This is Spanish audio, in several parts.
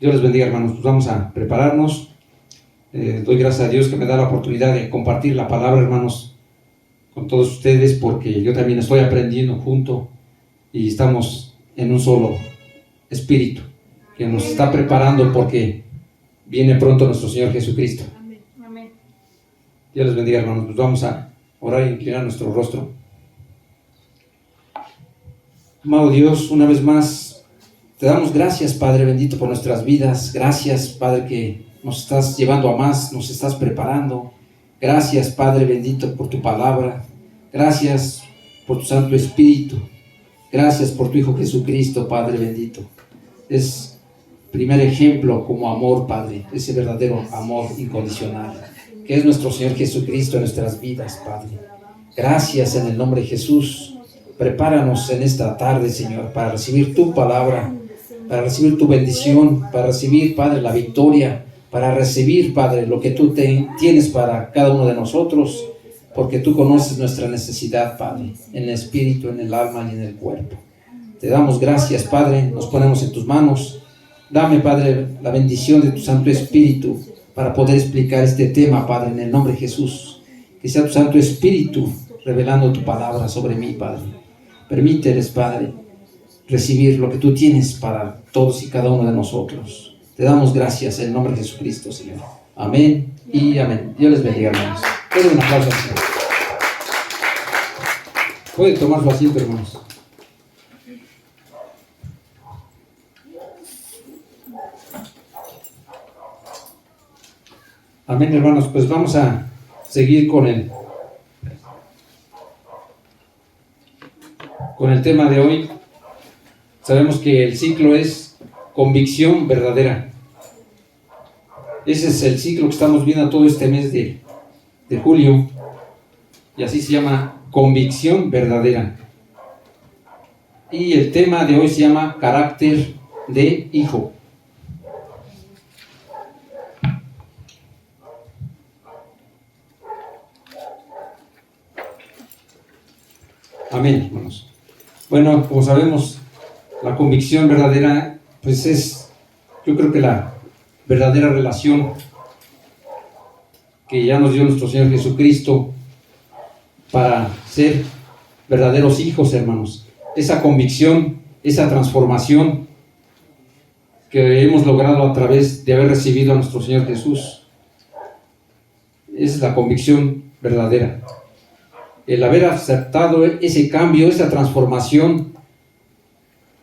Dios les bendiga, hermanos. Pues vamos a prepararnos. Doy gracias a Dios que me da la oportunidad de compartir la palabra, hermanos, con todos ustedes, porque yo también estoy aprendiendo junto y estamos en un solo espíritu que nos está preparando porque viene pronto nuestro Señor Jesucristo. Amén. Dios les bendiga, hermanos. Pues vamos a orar y inclinar nuestro rostro. Amado Dios, una vez más te damos gracias, Padre bendito, por nuestras vidas. Gracias, Padre, que nos estás llevando a más, nos estás preparando. Gracias, Padre bendito, por tu palabra. Gracias por tu Santo Espíritu. Gracias por tu Hijo Jesucristo, Padre bendito. Es primer ejemplo como amor, Padre, ese verdadero amor incondicional, que es nuestro Señor Jesucristo en nuestras vidas, Padre. Gracias en el nombre de Jesús. Prepáranos en esta tarde, Señor, para recibir tu palabra, para recibir tu bendición, para recibir, Padre, la victoria, para recibir, Padre, lo que tú tienes para cada uno de nosotros, porque tú conoces nuestra necesidad, Padre, en el espíritu, en el alma y en el cuerpo. Te damos gracias, Padre, nos ponemos en tus manos. Dame, Padre, la bendición de tu Santo Espíritu para poder explicar este tema, Padre, en el nombre de Jesús. Que sea tu Santo Espíritu revelando tu palabra sobre mí, Padre. Permíteles, Padre, recibir lo que tú tienes para todos y cada uno de nosotros. Te damos gracias en el nombre de Jesucristo, Señor. Amén y amén. Dios les bendiga, hermanos. Denle un aplauso al Señor. Pueden tomar su asiento, hermanos. Amén, hermanos. Pues vamos a seguir con el tema de hoy. Sabemos que el ciclo es convicción verdadera. Ese es el ciclo que estamos viendo todo este mes de julio, y así se llama convicción verdadera. Y el tema de hoy se llama carácter de hijo. Amén, hermanos. Bueno, como sabemos, la convicción verdadera, pues es, yo creo que la verdadera relación que ya nos dio nuestro Señor Jesucristo para ser verdaderos hijos, hermanos. Esa convicción, esa transformación que hemos logrado a través de haber recibido a nuestro Señor Jesús. Es la convicción verdadera. El haber aceptado ese cambio, esa transformación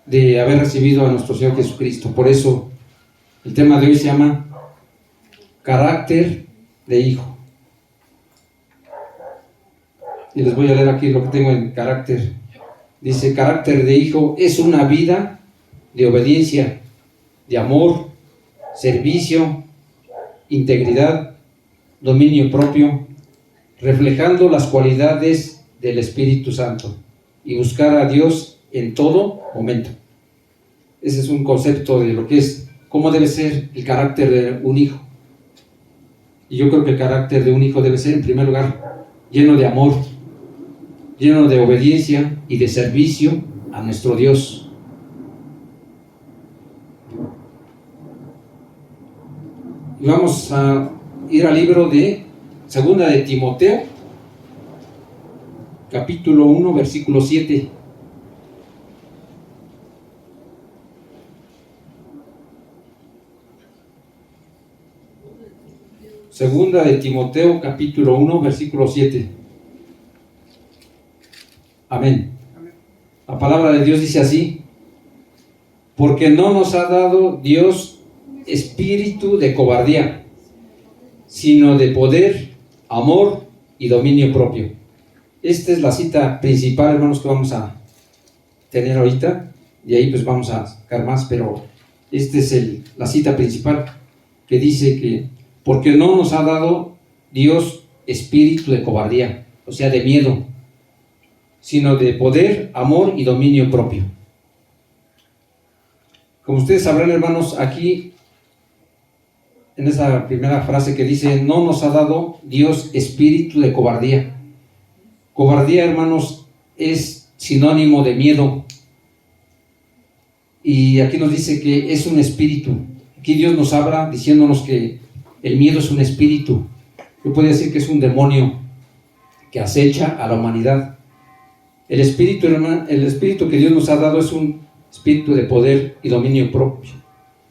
de haber recibido a nuestro Señor Jesucristo. Por eso el tema de hoy se llama carácter de hijo. Y les voy a leer aquí lo que tengo en carácter. Dice: carácter de hijo es una vida de obediencia, de amor, servicio, integridad, dominio propio, reflejando las cualidades del Espíritu Santo y buscar a Dios en todo momento. Ese es un concepto de lo que es, cómo debe ser el carácter de un hijo. Y yo creo que el carácter de un hijo debe ser, en primer lugar, lleno de amor, lleno de obediencia y de servicio a nuestro Dios. Y vamos a ir al libro de Segunda de Timoteo, capítulo 1, versículo 7. Segunda de Timoteo, capítulo 1, versículo 7. Amén. La palabra de Dios dice así: porque no nos ha dado Dios espíritu de cobardía, sino de poder, amor y dominio propio. Esta es la cita principal, hermanos, que vamos a tener ahorita, y ahí pues vamos a sacar más, pero esta es la cita principal, que dice que porque no nos ha dado Dios espíritu de cobardía, o sea, de miedo, sino de poder, amor y dominio propio. Como ustedes sabrán, hermanos, aquí en esa primera frase que dice: no nos ha dado Dios espíritu de cobardía. Cobardía, hermanos, es sinónimo de miedo. Y aquí nos dice que es un espíritu, Aquí Dios nos habla diciéndonos que el miedo es un espíritu. Yo podría decir que es un demonio que acecha a la humanidad. El espíritu que Dios nos ha dado es un espíritu de poder y dominio propio.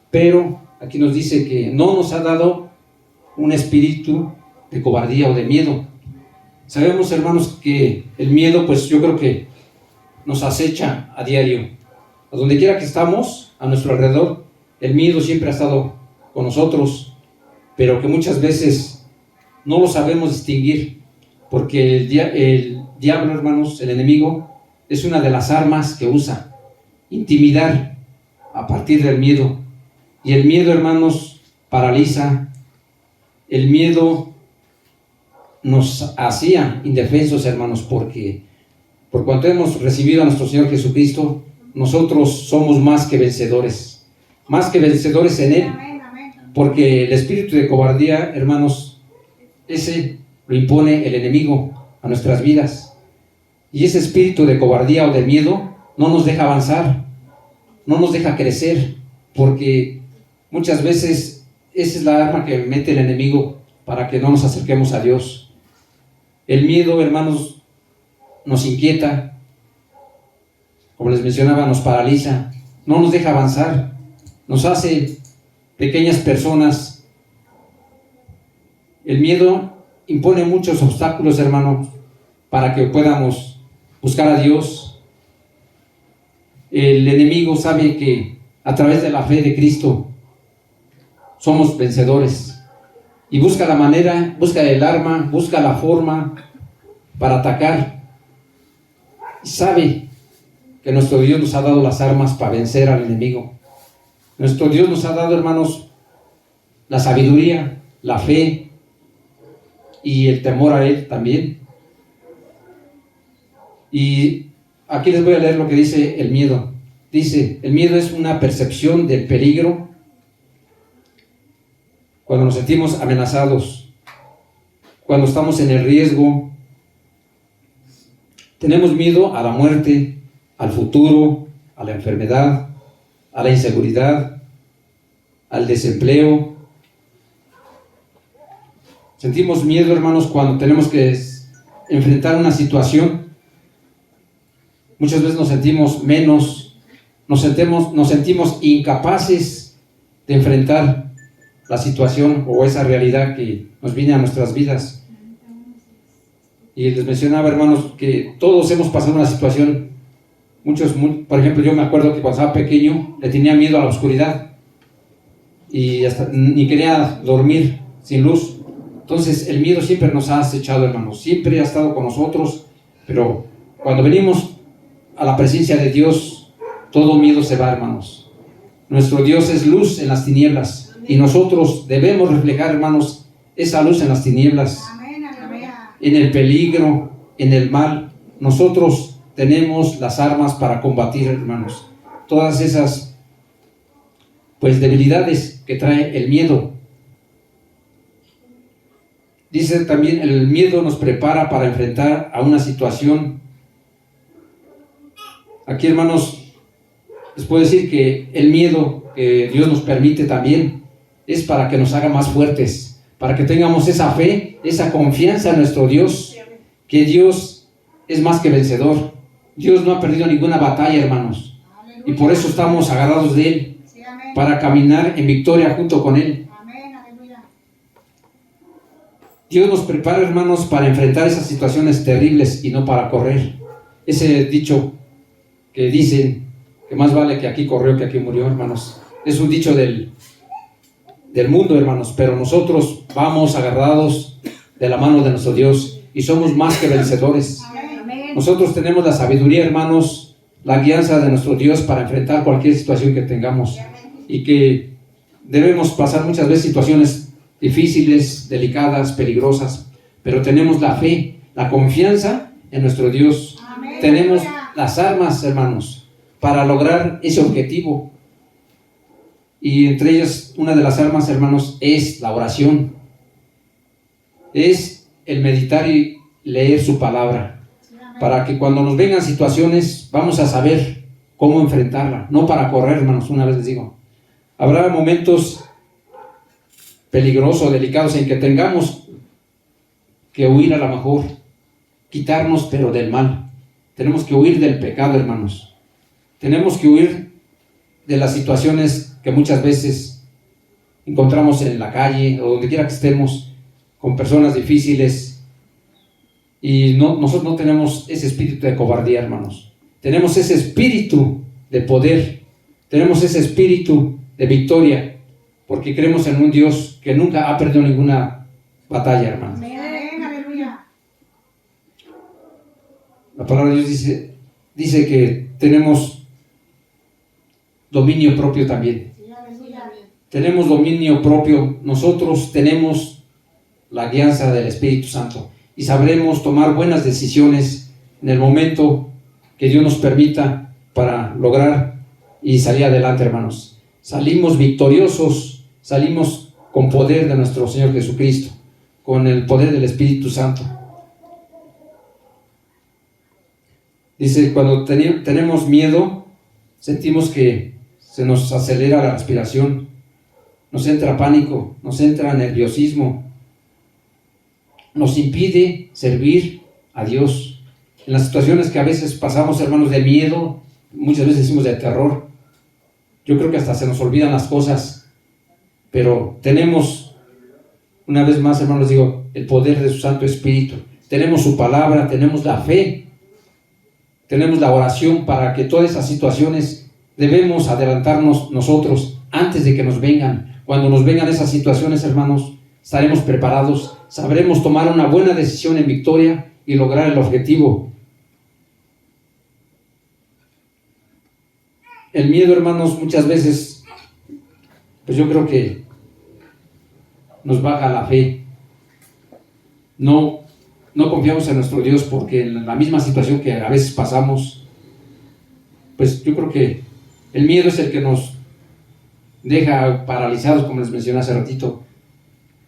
Pero aquí nos dice que no nos ha dado un espíritu de cobardía o de miedo. Sabemos, hermanos, que el miedo, pues yo creo que nos acecha a diario. A donde quiera que estamos, a nuestro alrededor, el miedo siempre ha estado con nosotros, pero que muchas veces no lo sabemos distinguir, porque el diablo, hermanos, el enemigo, es una de las armas que usa, intimidar a partir del miedo. Y el miedo, hermanos, paraliza. El miedo nos hacía indefensos, hermanos, porque por cuanto hemos recibido a nuestro Señor Jesucristo, nosotros somos más que vencedores en Él, porque el espíritu de cobardía, hermanos, ese lo impone el enemigo a nuestras vidas, y ese espíritu de cobardía o de miedo no nos deja avanzar, no nos deja crecer, porque muchas veces esa es la arma que mete el enemigo para que no nos acerquemos a Dios. El miedo, hermanos, nos inquieta, como les mencionaba, nos paraliza, no nos deja avanzar, nos hace pequeñas personas. El miedo impone muchos obstáculos, hermanos, para que podamos buscar a Dios. El enemigo sabe que a través de la fe de Cristo somos vencedores, y busca la manera, busca el arma, busca la forma para atacar. Sabe que nuestro Dios nos ha dado las armas para vencer al enemigo. Nuestro Dios nos ha dado, hermanos, la sabiduría, la fe y el temor a Él también. Y aquí les voy a leer lo que dice el miedo. Dice, el miedo es una percepción del peligro cuando nos sentimos amenazados, cuando estamos en el riesgo. Tenemos miedo a la muerte, al futuro, a la enfermedad, a la inseguridad, al desempleo. Sentimos miedo, hermanos, cuando tenemos que enfrentar una situación. Muchas veces nos sentimos menos, nos sentimos incapaces de enfrentar la situación o esa realidad que nos viene a nuestras vidas. Y les mencionaba, hermanos, que todos hemos pasado una situación. Por ejemplo, yo me acuerdo que cuando estaba pequeño le tenía miedo a la oscuridad y hasta ni quería dormir sin luz. Entonces el miedo siempre nos ha acechado, hermanos, siempre ha estado con nosotros, pero cuando venimos a la presencia de Dios, todo miedo se va, hermanos. Nuestro Dios es luz en las tinieblas y nosotros debemos reflejar, hermanos, esa luz en las tinieblas, en el peligro, en el mal. Nosotros tenemos las armas para combatir, hermanos, todas esas debilidades que trae el miedo. Dice también, el miedo nos prepara para enfrentar a una situación. Aquí, hermanos, les puedo decir que el miedo que Dios nos permite también es para que nos haga más fuertes, para que tengamos esa fe, esa confianza en nuestro Dios, que Dios es más que vencedor. Dios no ha perdido ninguna batalla, hermanos, y por eso estamos agarrados de Él, para caminar en victoria junto con Él. Dios nos prepara, hermanos, para enfrentar esas situaciones terribles y no para correr. Ese dicho que dicen que más vale que aquí corrió que aquí murió, hermanos, es un dicho del mundo, hermanos, pero nosotros vamos agarrados de la mano de nuestro Dios y somos más que vencedores. Nosotros tenemos la sabiduría, hermanos, la guianza de nuestro Dios para enfrentar cualquier situación que tengamos, y que debemos pasar muchas veces situaciones difíciles, delicadas, peligrosas, pero tenemos la fe, la confianza en nuestro Dios. Tenemos las armas, hermanos, para lograr ese objetivo. Y entre ellas, una de las armas, hermanos, es la oración. Es el meditar y leer su palabra, para que cuando nos vengan situaciones, vamos a saber cómo enfrentarla. No para correr, hermanos, una vez les digo. Habrá momentos peligrosos, delicados, en que tengamos que huir, a lo mejor, quitarnos, pero del mal. Tenemos que huir del pecado, hermanos. Tenemos que huir de las situaciones que muchas veces encontramos en la calle o donde quiera que estemos, con personas difíciles. Y nosotros no tenemos ese espíritu de cobardía, hermanos. Tenemos ese espíritu de poder. Tenemos ese espíritu de victoria, porque creemos en un Dios que nunca ha perdido ninguna batalla, hermanos. Amén, aleluya. La palabra de Dios dice que tenemos dominio propio también. Tenemos dominio propio. Nosotros tenemos la guianza del Espíritu Santo y sabremos tomar buenas decisiones en el momento que Dios nos permita para lograr y salir adelante, hermanos. Salimos victoriosos, salimos con poder de nuestro Señor Jesucristo, con el poder del Espíritu Santo. Dice, cuando tenemos miedo, sentimos que se nos acelera la respiración, nos entra pánico, nos entra nerviosismo, nos impide servir a Dios. En las situaciones que a veces pasamos, hermanos, de miedo, muchas veces decimos de terror, yo creo que hasta se nos olvidan las cosas, pero tenemos, una vez más, hermanos, digo, el poder de su Santo Espíritu. Tenemos su palabra, tenemos la fe, tenemos la oración para que todas esas situaciones debemos adelantarnos nosotros antes de que nos vengan. Cuando nos vengan esas situaciones, hermanos, estaremos preparados, sabremos tomar una buena decisión en victoria y lograr el objetivo. El miedo, hermanos, muchas veces, pues yo creo que nos baja la fe. No confiamos en nuestro Dios, porque en la misma situación que a veces pasamos, pues yo creo que el miedo es el que nos deja paralizados, como les mencioné hace ratito.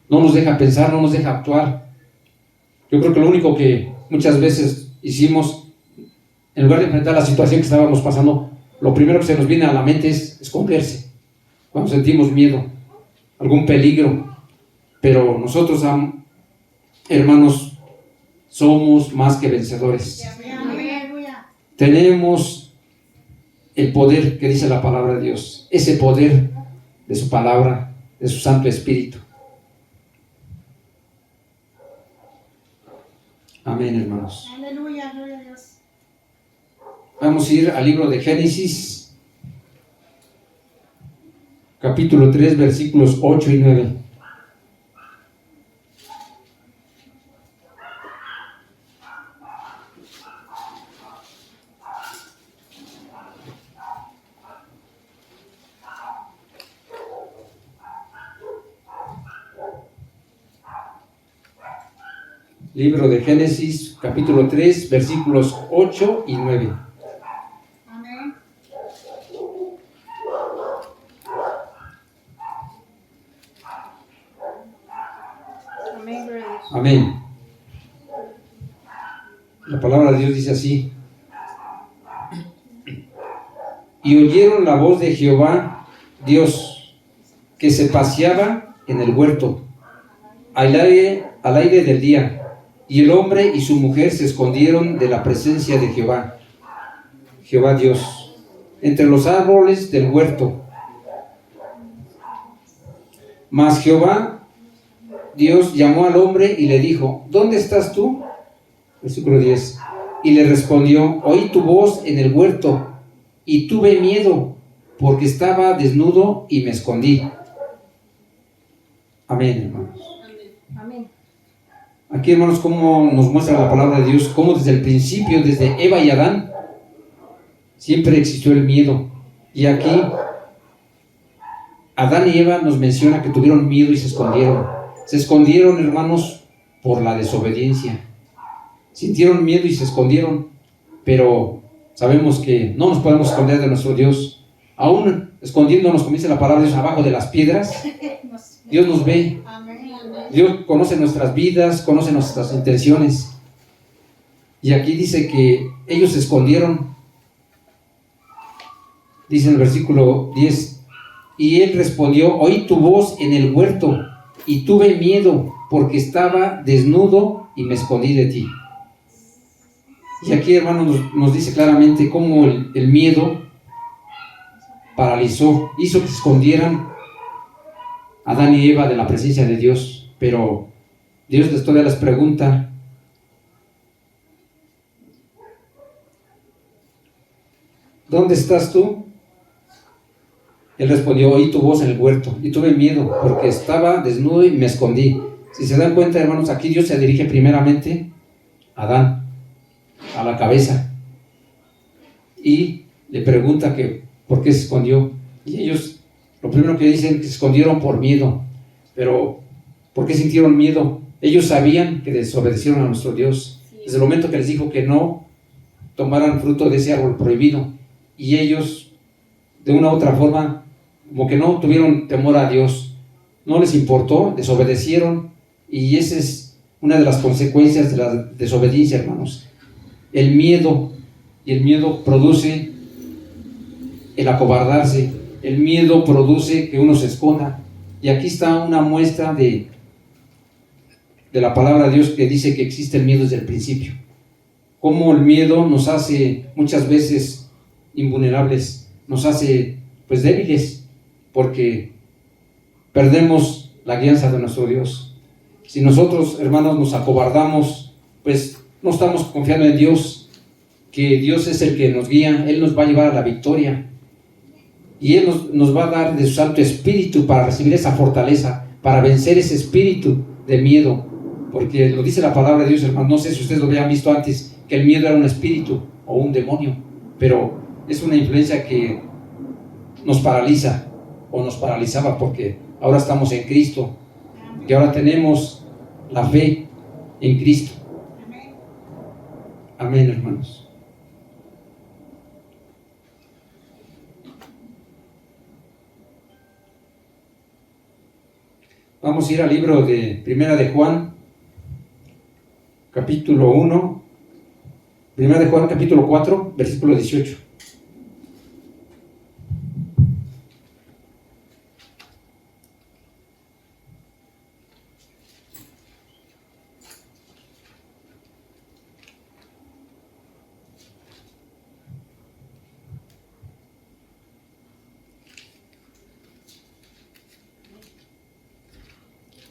No nos deja pensar, no nos deja actuar. Yo creo que lo único que muchas veces hicimos, en lugar de enfrentar la situación que estábamos pasando, lo primero que se nos viene a la mente es esconderse, cuando sentimos miedo, algún peligro. Pero nosotros, hermanos, somos más que vencedores. Tenemos el poder que dice la palabra de Dios, ese poder de su palabra, de su Santo Espíritu. Amén, hermanos. Aleluya, gloria a Dios. Vamos a ir al libro de Génesis, capítulo 3, versículos 8 y 9. Libro de Génesis, capítulo 3, versículos 8 y 9. Amén. Amén, gloria a Dios. Amén. La palabra de Dios dice así: y oyeron la voz de Jehová Dios, que se paseaba en el huerto al aire del día, y el hombre y su mujer se escondieron de la presencia de Jehová Dios, entre los árboles del huerto. Mas Jehová Dios llamó al hombre y le dijo: ¿dónde estás tú? Versículo 10. Y le respondió: oí tu voz en el huerto, y tuve miedo, porque estaba desnudo y me escondí. Amén, hermanos. Amén. Aquí, hermanos, cómo nos muestra la palabra de Dios, cómo desde el principio, desde Eva y Adán, siempre existió el miedo. Y aquí Adán y Eva nos menciona que tuvieron miedo y se escondieron. Se escondieron, hermanos, por la desobediencia. Sintieron miedo y se escondieron, pero sabemos que no nos podemos esconder de nuestro Dios. Aún escondiéndonos, como dice la palabra de Dios, abajo de las piedras, Dios nos ve. Dios conoce nuestras vidas, conoce nuestras intenciones. Y aquí dice que ellos se escondieron. Dice en el versículo 10: Y él respondió: oí tu voz en el huerto y tuve miedo porque estaba desnudo y me escondí de ti. Y aquí, hermanos, nos dice claramente cómo el miedo paralizó, hizo que se escondieran Adán y Eva de la presencia de Dios. Pero Dios todavía les pregunta: ¿dónde estás tú? Él respondió: oí tu voz en el huerto y tuve miedo porque estaba desnudo y me escondí. Si se dan cuenta, hermanos, aquí Dios se dirige primeramente a Adán, a la cabeza, y le pregunta que por qué se escondió. Y ellos, lo primero que dicen, que se escondieron por miedo. Pero ¿por qué sintieron miedo? Ellos sabían que desobedecieron a nuestro Dios desde el momento que les dijo que no tomaran fruto de ese árbol prohibido, y ellos de una u otra forma como que no tuvieron temor a Dios, no les importó, desobedecieron. Y esa es una de las consecuencias de la desobediencia, hermanos, el miedo. Y el miedo produce el acobardarse, el miedo produce que uno se esconda. Y aquí está una muestra de la palabra de Dios, que dice que existe el miedo desde el principio. Cómo el miedo nos hace muchas veces invulnerables, nos hace pues débiles, porque perdemos la guianza de nuestro Dios. Si nosotros, hermanos, nos acobardamos, pues no estamos confiando en Dios, que Dios es el que nos guía. Él nos va a llevar a la victoria, y Él nos va a dar de su Santo Espíritu para recibir esa fortaleza, para vencer ese espíritu de miedo. Porque lo dice la palabra de Dios, hermanos. No sé si ustedes lo habían visto antes, que el miedo era un espíritu o un demonio, pero es una influencia que nos paraliza, o nos paralizaba, porque ahora estamos en Cristo, y ahora tenemos la fe en Cristo. Amén, hermanos. Vamos a ir al libro de Primera de Juan, capítulo 1, Primera de Juan, capítulo 4, versículo 18.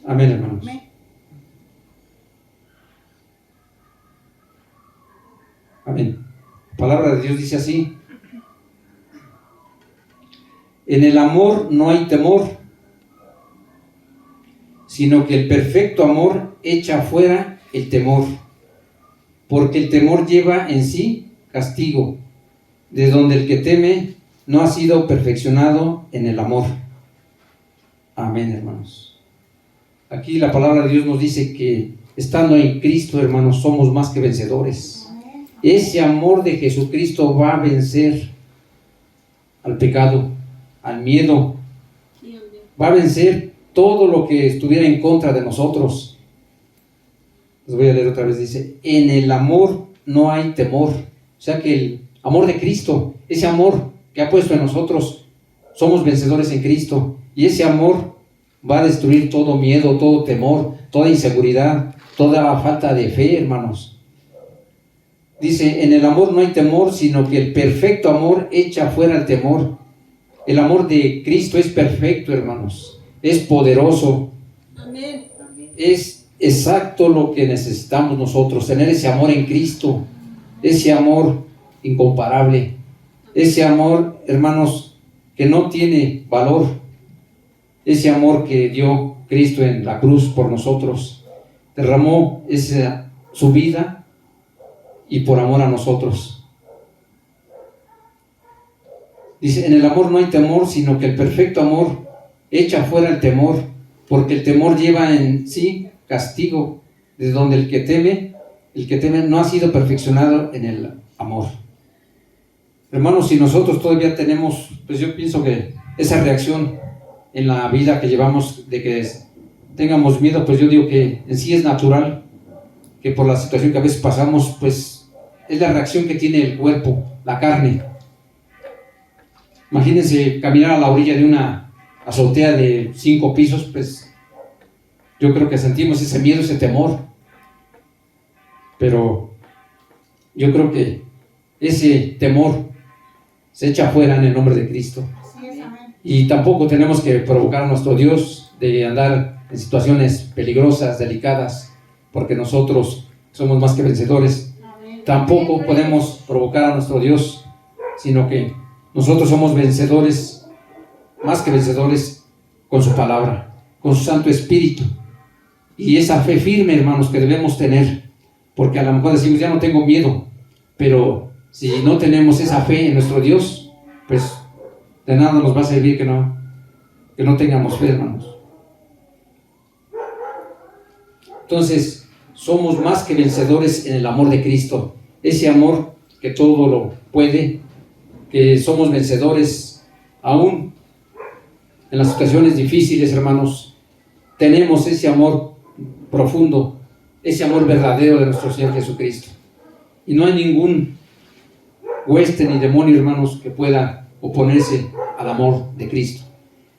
Amén, hermanos. Amén. Amén. La palabra de Dios dice así: en el amor no hay temor, sino que el perfecto amor echa fuera el temor, porque el temor lleva en sí castigo, de donde el que teme no ha sido perfeccionado en el amor. Amén, hermanos. Aquí la palabra de Dios nos dice que estando en Cristo, hermanos, somos más que vencedores. Ese amor de Jesucristo va a vencer al pecado, al miedo, va a vencer todo lo que estuviera en contra de nosotros. Les voy a leer otra vez. Dice: en el amor no hay temor. O sea que el amor de Cristo, ese amor que ha puesto en nosotros, somos vencedores en Cristo, y ese amor va a destruir todo miedo, todo temor, toda inseguridad, toda falta de fe, hermanos. Dice: en el amor no hay temor, sino que el perfecto amor echa fuera el temor. El amor de Cristo es perfecto, hermanos. Es poderoso. Amén. Es exacto lo que necesitamos nosotros, tener ese amor en Cristo, ese amor incomparable, ese amor, hermanos, que no tiene valor, ese amor que dio Cristo en la cruz por nosotros, derramó su vida, y por amor a nosotros. Dice: en el amor no hay temor, sino que el perfecto amor echa fuera el temor, porque el temor lleva en sí castigo, de donde el que teme no ha sido perfeccionado en el amor. Hermanos, si nosotros todavía tenemos, pues yo pienso que esa reacción en la vida que llevamos, de que tengamos miedo, pues yo digo que en sí es natural, que por la situación que a veces pasamos, pues es la reacción que tiene el cuerpo, la carne. Imagínense caminar a la orilla de una azotea de 5 pisos, pues yo creo que sentimos ese miedo, ese temor. Pero yo creo que ese temor se echa afuera en el nombre de Cristo. Así es, amén. Y tampoco tenemos que provocar a nuestro Dios de andar en situaciones peligrosas, delicadas, porque nosotros somos más que vencedores. Amén. Tampoco Amén. podemos provocar a nuestro Dios, sino que nosotros somos vencedores, más que vencedores, con su palabra, con su Santo Espíritu. Y esa fe firme, hermanos, que debemos tener, porque a lo mejor decimos, ya no tengo miedo, pero si no tenemos esa fe en nuestro Dios, pues de nada nos va a servir que no tengamos fe, hermanos. Entonces, somos más que vencedores en el amor de Cristo, ese amor que todo lo puede, que somos vencedores aún en las situaciones difíciles, hermanos. Tenemos ese amor profundo, ese amor verdadero de nuestro Señor Jesucristo. Y no hay ningún hueste ni demonio, hermanos, que pueda oponerse al amor de Cristo.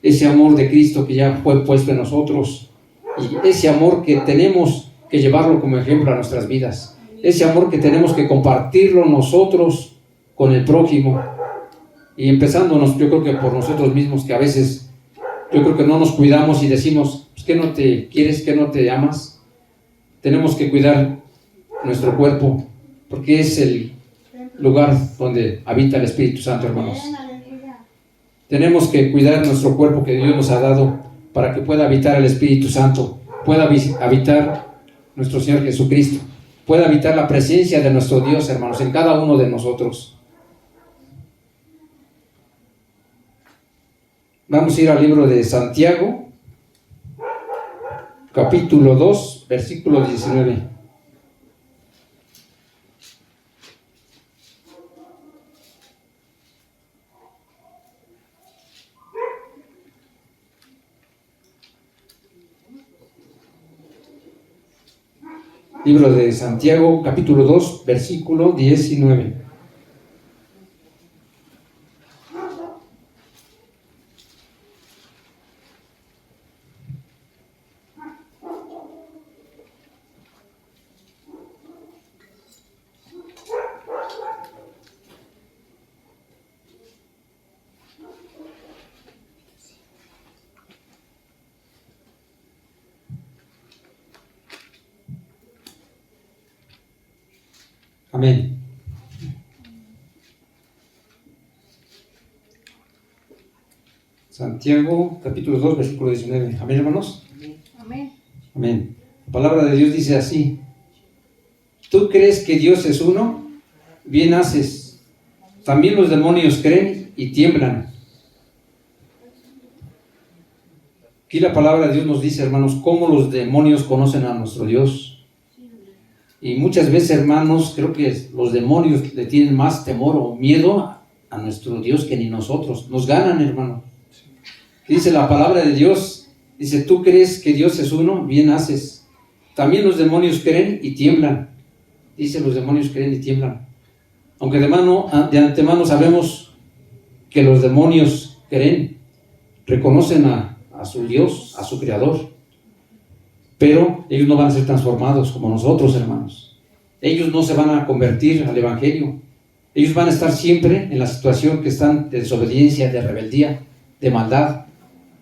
Ese amor de Cristo que ya fue puesto en nosotros, y ese amor que tenemos que llevarlo como ejemplo a nuestras vidas. Ese amor que tenemos que compartirlo nosotros con el prójimo. Y empezándonos, yo creo que por nosotros mismos, que a veces yo creo que no nos cuidamos y decimos, pues, ¿qué no te quieres, qué no te amas? Tenemos que cuidar nuestro cuerpo, porque es el lugar donde habita el Espíritu Santo, hermanos. Amén, aleluya. Tenemos que cuidar nuestro cuerpo que Dios nos ha dado para que pueda habitar el Espíritu Santo, pueda habitar nuestro Señor Jesucristo, pueda habitar la presencia de nuestro Dios, hermanos, en cada uno de nosotros. Vamos a ir al libro de Santiago, capítulo 2, versículo 19. Libro de Santiago, capítulo 2, versículo 19. Amén. Santiago, capítulo 2, versículo 19. Amén, hermanos. Amén. Amén. La palabra de Dios dice así: ¿tú crees que Dios es uno? Bien haces. También los demonios creen y tiemblan. Aquí la palabra de Dios nos dice, hermanos, cómo los demonios conocen a nuestro Dios. Y muchas veces, hermanos, creo que los demonios le tienen más temor o miedo a nuestro Dios que ni nosotros. Nos ganan, hermano. Dice la palabra de Dios, dice, ¿tú crees que Dios es uno? Bien haces. También los demonios creen y tiemblan. Dice, los demonios creen y tiemblan. Aunque de antemano sabemos que los demonios creen, reconocen a su Dios, a su Creador. Pero ellos no van a ser transformados como nosotros, hermanos. Ellos no se van a convertir al Evangelio. Ellos van a estar siempre en la situación que están de desobediencia, de rebeldía, de maldad.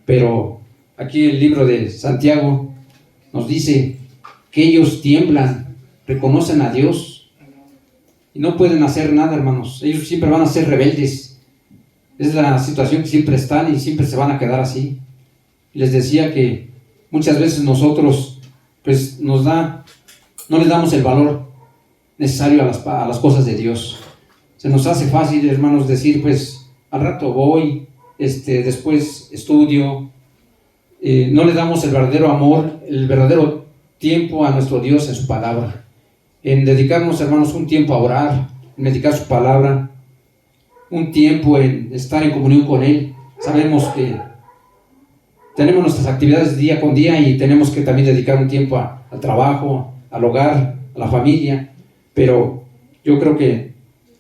Pero aquí el libro de Santiago nos dice que ellos tiemblan, reconocen a Dios y no pueden hacer nada, hermanos. Ellos siempre van a ser rebeldes. Es la situación que siempre están y siempre se van a quedar así. Les decía que muchas veces nosotros pues no les damos el valor necesario a las cosas de Dios. Se nos hace fácil, hermanos, decir pues al rato voy, después estudio. No le damos el verdadero amor, el verdadero tiempo a nuestro Dios en su palabra. En dedicarnos, hermanos, un tiempo a orar, en meditar su palabra, un tiempo en estar en comunión con Él. Sabemos que tenemos nuestras actividades día con día y tenemos que también dedicar un tiempo al trabajo, al hogar, a la familia, pero yo creo que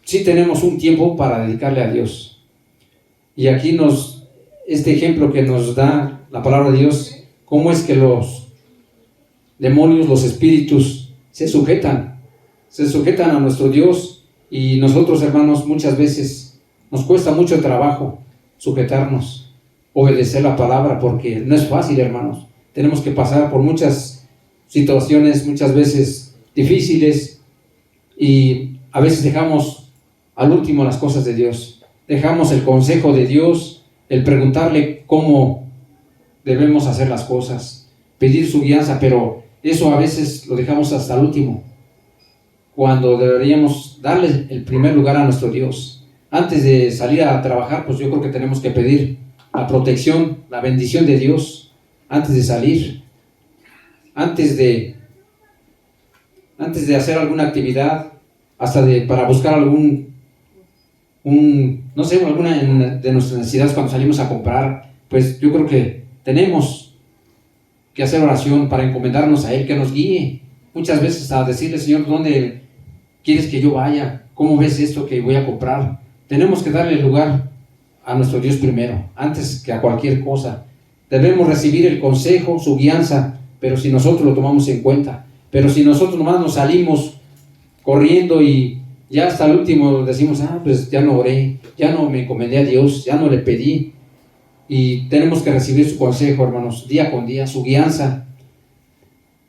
sí tenemos un tiempo para dedicarle a Dios. Y aquí este ejemplo que nos da la palabra de Dios, cómo es que los demonios, los espíritus, se sujetan a nuestro Dios, y nosotros, hermanos, muchas veces nos cuesta mucho trabajo sujetarnos, obedecer la palabra, porque no es fácil, hermanos. Tenemos que pasar por muchas situaciones, muchas veces difíciles, y a veces dejamos al último las cosas de Dios, dejamos el consejo de Dios, el preguntarle cómo debemos hacer las cosas, pedir su guianza, pero eso a veces lo dejamos hasta el último, cuando deberíamos darle el primer lugar a nuestro Dios. Antes de salir a trabajar, pues yo creo que tenemos que pedir la protección, la bendición de Dios antes de salir, antes de hacer alguna actividad, hasta para buscar alguna de nuestras necesidades cuando salimos a comprar. Pues yo creo que tenemos que hacer oración para encomendarnos a Él, que nos guíe. Muchas veces a decirle: Señor, ¿dónde quieres que yo vaya? ¿Cómo ves esto que voy a comprar? Tenemos que darle lugar a nuestro Dios primero, antes que a cualquier cosa. Debemos recibir el consejo, su guianza, pero si nosotros lo tomamos en cuenta. Pero si nosotros nomás nos salimos corriendo y ya hasta el último decimos: pues ya no oré, ya no me encomendé a Dios, ya no le pedí. Y tenemos que recibir su consejo, hermanos, día con día, su guianza,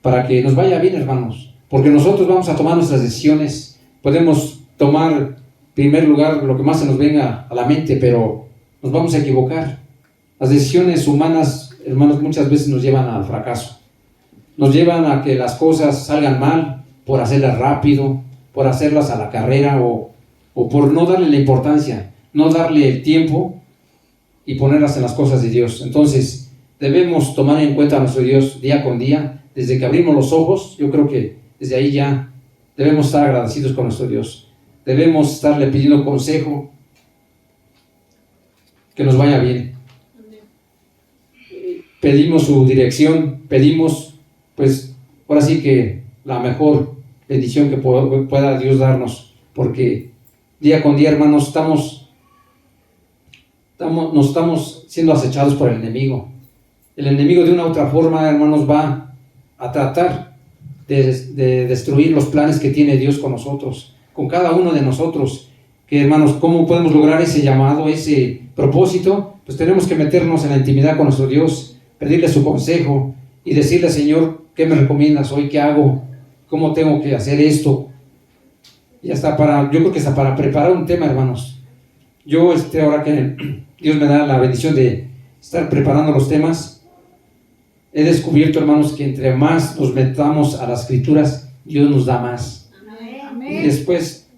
para que nos vaya bien, hermanos. Porque nosotros vamos a tomar nuestras decisiones. Podemos tomar en primer lugar lo que más se nos venga a la mente, pero nos vamos a equivocar. Las decisiones humanas, hermanos, muchas veces nos llevan al fracaso. Nos llevan a que las cosas salgan mal por hacerlas rápido, por hacerlas a la carrera, o por no darle la importancia, no darle el tiempo y ponerlas en las cosas de Dios. Entonces debemos tomar en cuenta a nuestro Dios día con día. Desde que abrimos los ojos, yo creo que desde ahí ya debemos estar agradecidos con nuestro Dios. Debemos estarle pidiendo consejo, que nos vaya bien. Pedimos su dirección, pedimos, pues, ahora sí que la mejor bendición que pueda Dios darnos, porque día con día, hermanos, nos estamos siendo acechados por el enemigo. El enemigo, de una u otra forma, hermanos, va a tratar de destruir los planes que tiene Dios con nosotros, con cada uno de nosotros. Que, hermanos, ¿cómo podemos lograr ese llamado, ese propósito? Pues tenemos que meternos en la intimidad con nuestro Dios, pedirle su consejo y decirle: Señor, ¿qué me recomiendas hoy? ¿Qué hago? ¿Cómo tengo que hacer esto? Y yo creo que hasta para preparar un tema, hermanos. Yo, ahora que Dios me da la bendición de estar preparando los temas, he descubierto, hermanos, que entre más nos metamos a las Escrituras, Dios nos da más. Amén. Y después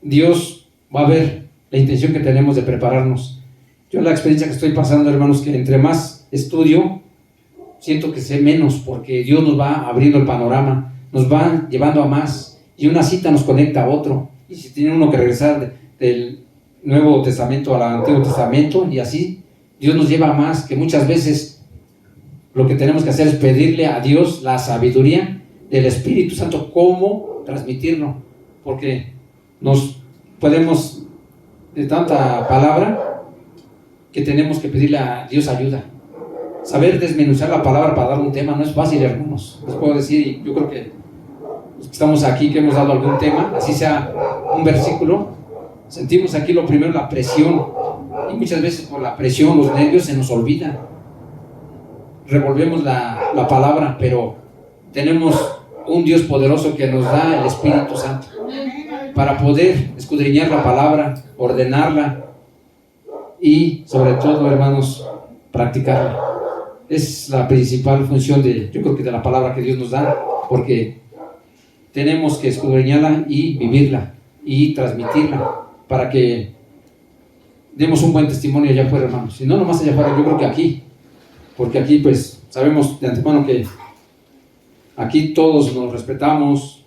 Dios va a ver la intención que tenemos de prepararnos. Yo, la experiencia que estoy pasando, hermanos, que entre más estudio, siento que sé menos, porque Dios nos va abriendo el panorama, nos va llevando a más, y una cita nos conecta a otro. Y si tiene uno que regresar del Nuevo Testamento al Antiguo Testamento, y así Dios nos lleva a más, que muchas veces lo que tenemos que hacer es pedirle a Dios la sabiduría del Espíritu Santo, cómo transmitirlo, porque nos podemos, de tanta palabra, que tenemos que pedirle a Dios ayuda. Saber desmenuzar la palabra para dar un tema no es fácil, hermanos. Les puedo decir, y yo creo que los que estamos aquí, que hemos dado algún tema, así sea un versículo, sentimos aquí lo primero, la presión, y muchas veces por la presión, los nervios, se nos olvida. Revolvemos la palabra, pero tenemos un Dios poderoso que nos da el Espíritu Santo para poder escudriñar la palabra, ordenarla y, sobre todo, hermanos, practicarla. Es la principal función yo creo que de la palabra que Dios nos da, porque tenemos que escudriñarla y vivirla y transmitirla para que demos un buen testimonio allá afuera, hermanos. Si no nomás allá afuera, yo creo que aquí, porque aquí pues sabemos de antemano que aquí todos nos respetamos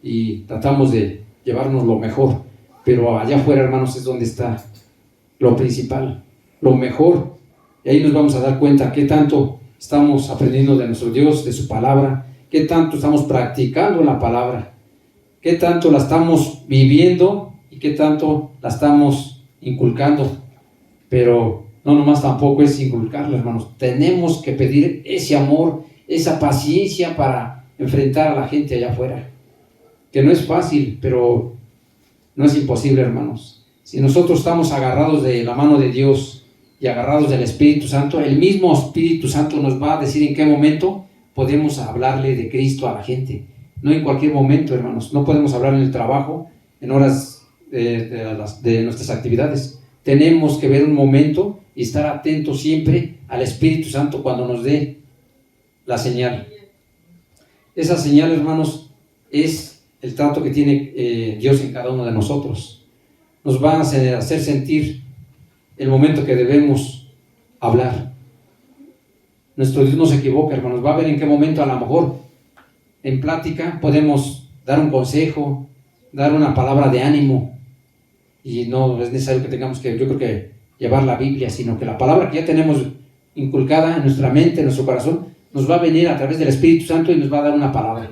y tratamos de llevarnos lo mejor, pero allá afuera, hermanos, es donde está lo principal, lo mejor. Y ahí nos vamos a dar cuenta qué tanto estamos aprendiendo de nuestro Dios, de su palabra, qué tanto estamos practicando la palabra, qué tanto la estamos viviendo y qué tanto la estamos inculcando. Pero no nomás tampoco es inculcarla, hermanos. Tenemos que pedir ese amor, esa paciencia para enfrentar a la gente allá afuera. Que no es fácil, pero no es imposible, hermanos. Si nosotros estamos agarrados de la mano de Dios y agarrados del Espíritu Santo, el mismo Espíritu Santo nos va a decir en qué momento podemos hablarle de Cristo a la gente. No en cualquier momento, hermanos. No podemos hablar en el trabajo, en horas de nuestras actividades. Tenemos que ver un momento y estar atentos siempre al Espíritu Santo cuando nos dé la señal. Esa señal, hermanos, es el trato que tiene Dios en cada uno de nosotros. Nos va a hacer sentir el momento que debemos hablar. Nuestro Dios no se equivoca, hermanos. Va a ver en qué momento, a lo mejor en plática podemos dar un consejo, dar una palabra de ánimo, y no es necesario que tengamos que, yo creo que llevar la Biblia, sino que la palabra que ya tenemos inculcada en nuestra mente, en nuestro corazón, nos va a venir a través del Espíritu Santo y nos va a dar una palabra.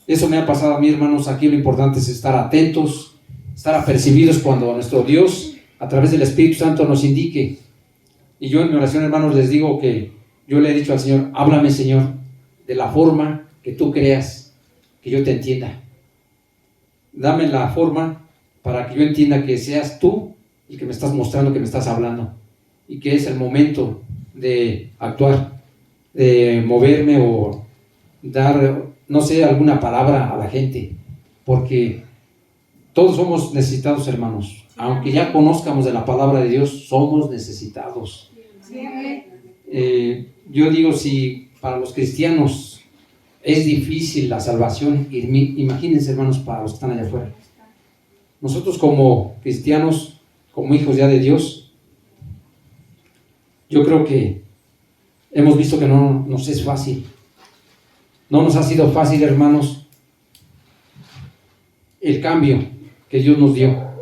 Eso me ha pasado a mí, hermanos. Aquí lo importante es estar atentos, estar apercibidos cuando nuestro Dios a través del Espíritu Santo nos indique. Y yo en mi oración, hermanos, les digo que yo le he dicho al Señor: háblame, Señor, de la forma que tú creas que yo te entienda. Dame la forma para que yo entienda que seas tú el que me estás mostrando, que me estás hablando, y que es el momento de actuar, de moverme o dar, no sé, alguna palabra a la gente, porque todos somos necesitados, hermanos. Aunque ya conozcamos de la palabra de Dios, somos necesitados. Yo digo, si para los cristianos es difícil la salvación, imagínense, hermanos, para los que están allá afuera. Nosotros como cristianos, como hijos ya de Dios, yo creo que hemos visto que no nos es fácil. No nos ha sido fácil, hermanos, el cambio que Dios nos dio.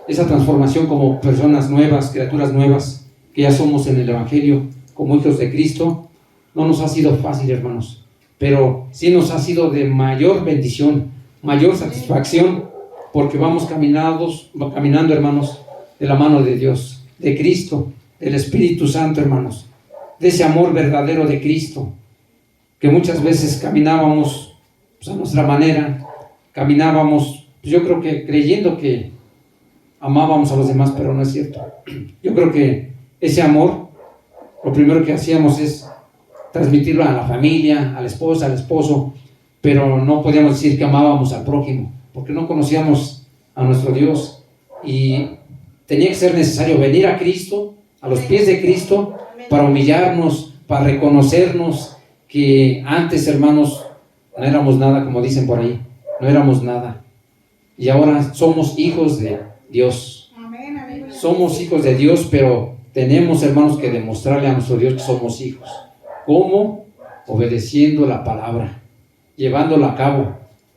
Esa transformación como personas nuevas, criaturas nuevas, que ya somos en el Evangelio, como hijos de Cristo, no nos ha sido fácil, hermanos. Pero sí nos ha sido de mayor bendición, mayor satisfacción, porque vamos caminando, hermanos, de la mano de Dios, de Cristo, del Espíritu Santo, hermanos, de ese amor verdadero de Cristo, que muchas veces caminábamos pues, a nuestra manera, caminábamos, pues, yo creo que creyendo que amábamos a los demás, pero no es cierto. Yo creo que ese amor, lo primero que hacíamos es transmitirlo a la familia, a la esposa, al esposo, pero no podíamos decir que amábamos al prójimo, porque no conocíamos a nuestro Dios, y tenía que ser necesario venir a Cristo, a los pies de Cristo, para humillarnos, para reconocernos que antes, hermanos, no éramos nada, como dicen por ahí, no éramos nada, y ahora somos hijos de Dios. Somos hijos de Dios, pero tenemos, hermanos, que demostrarle a nuestro Dios que somos hijos. ¿Cómo? Obedeciendo la palabra, llevándola a cabo,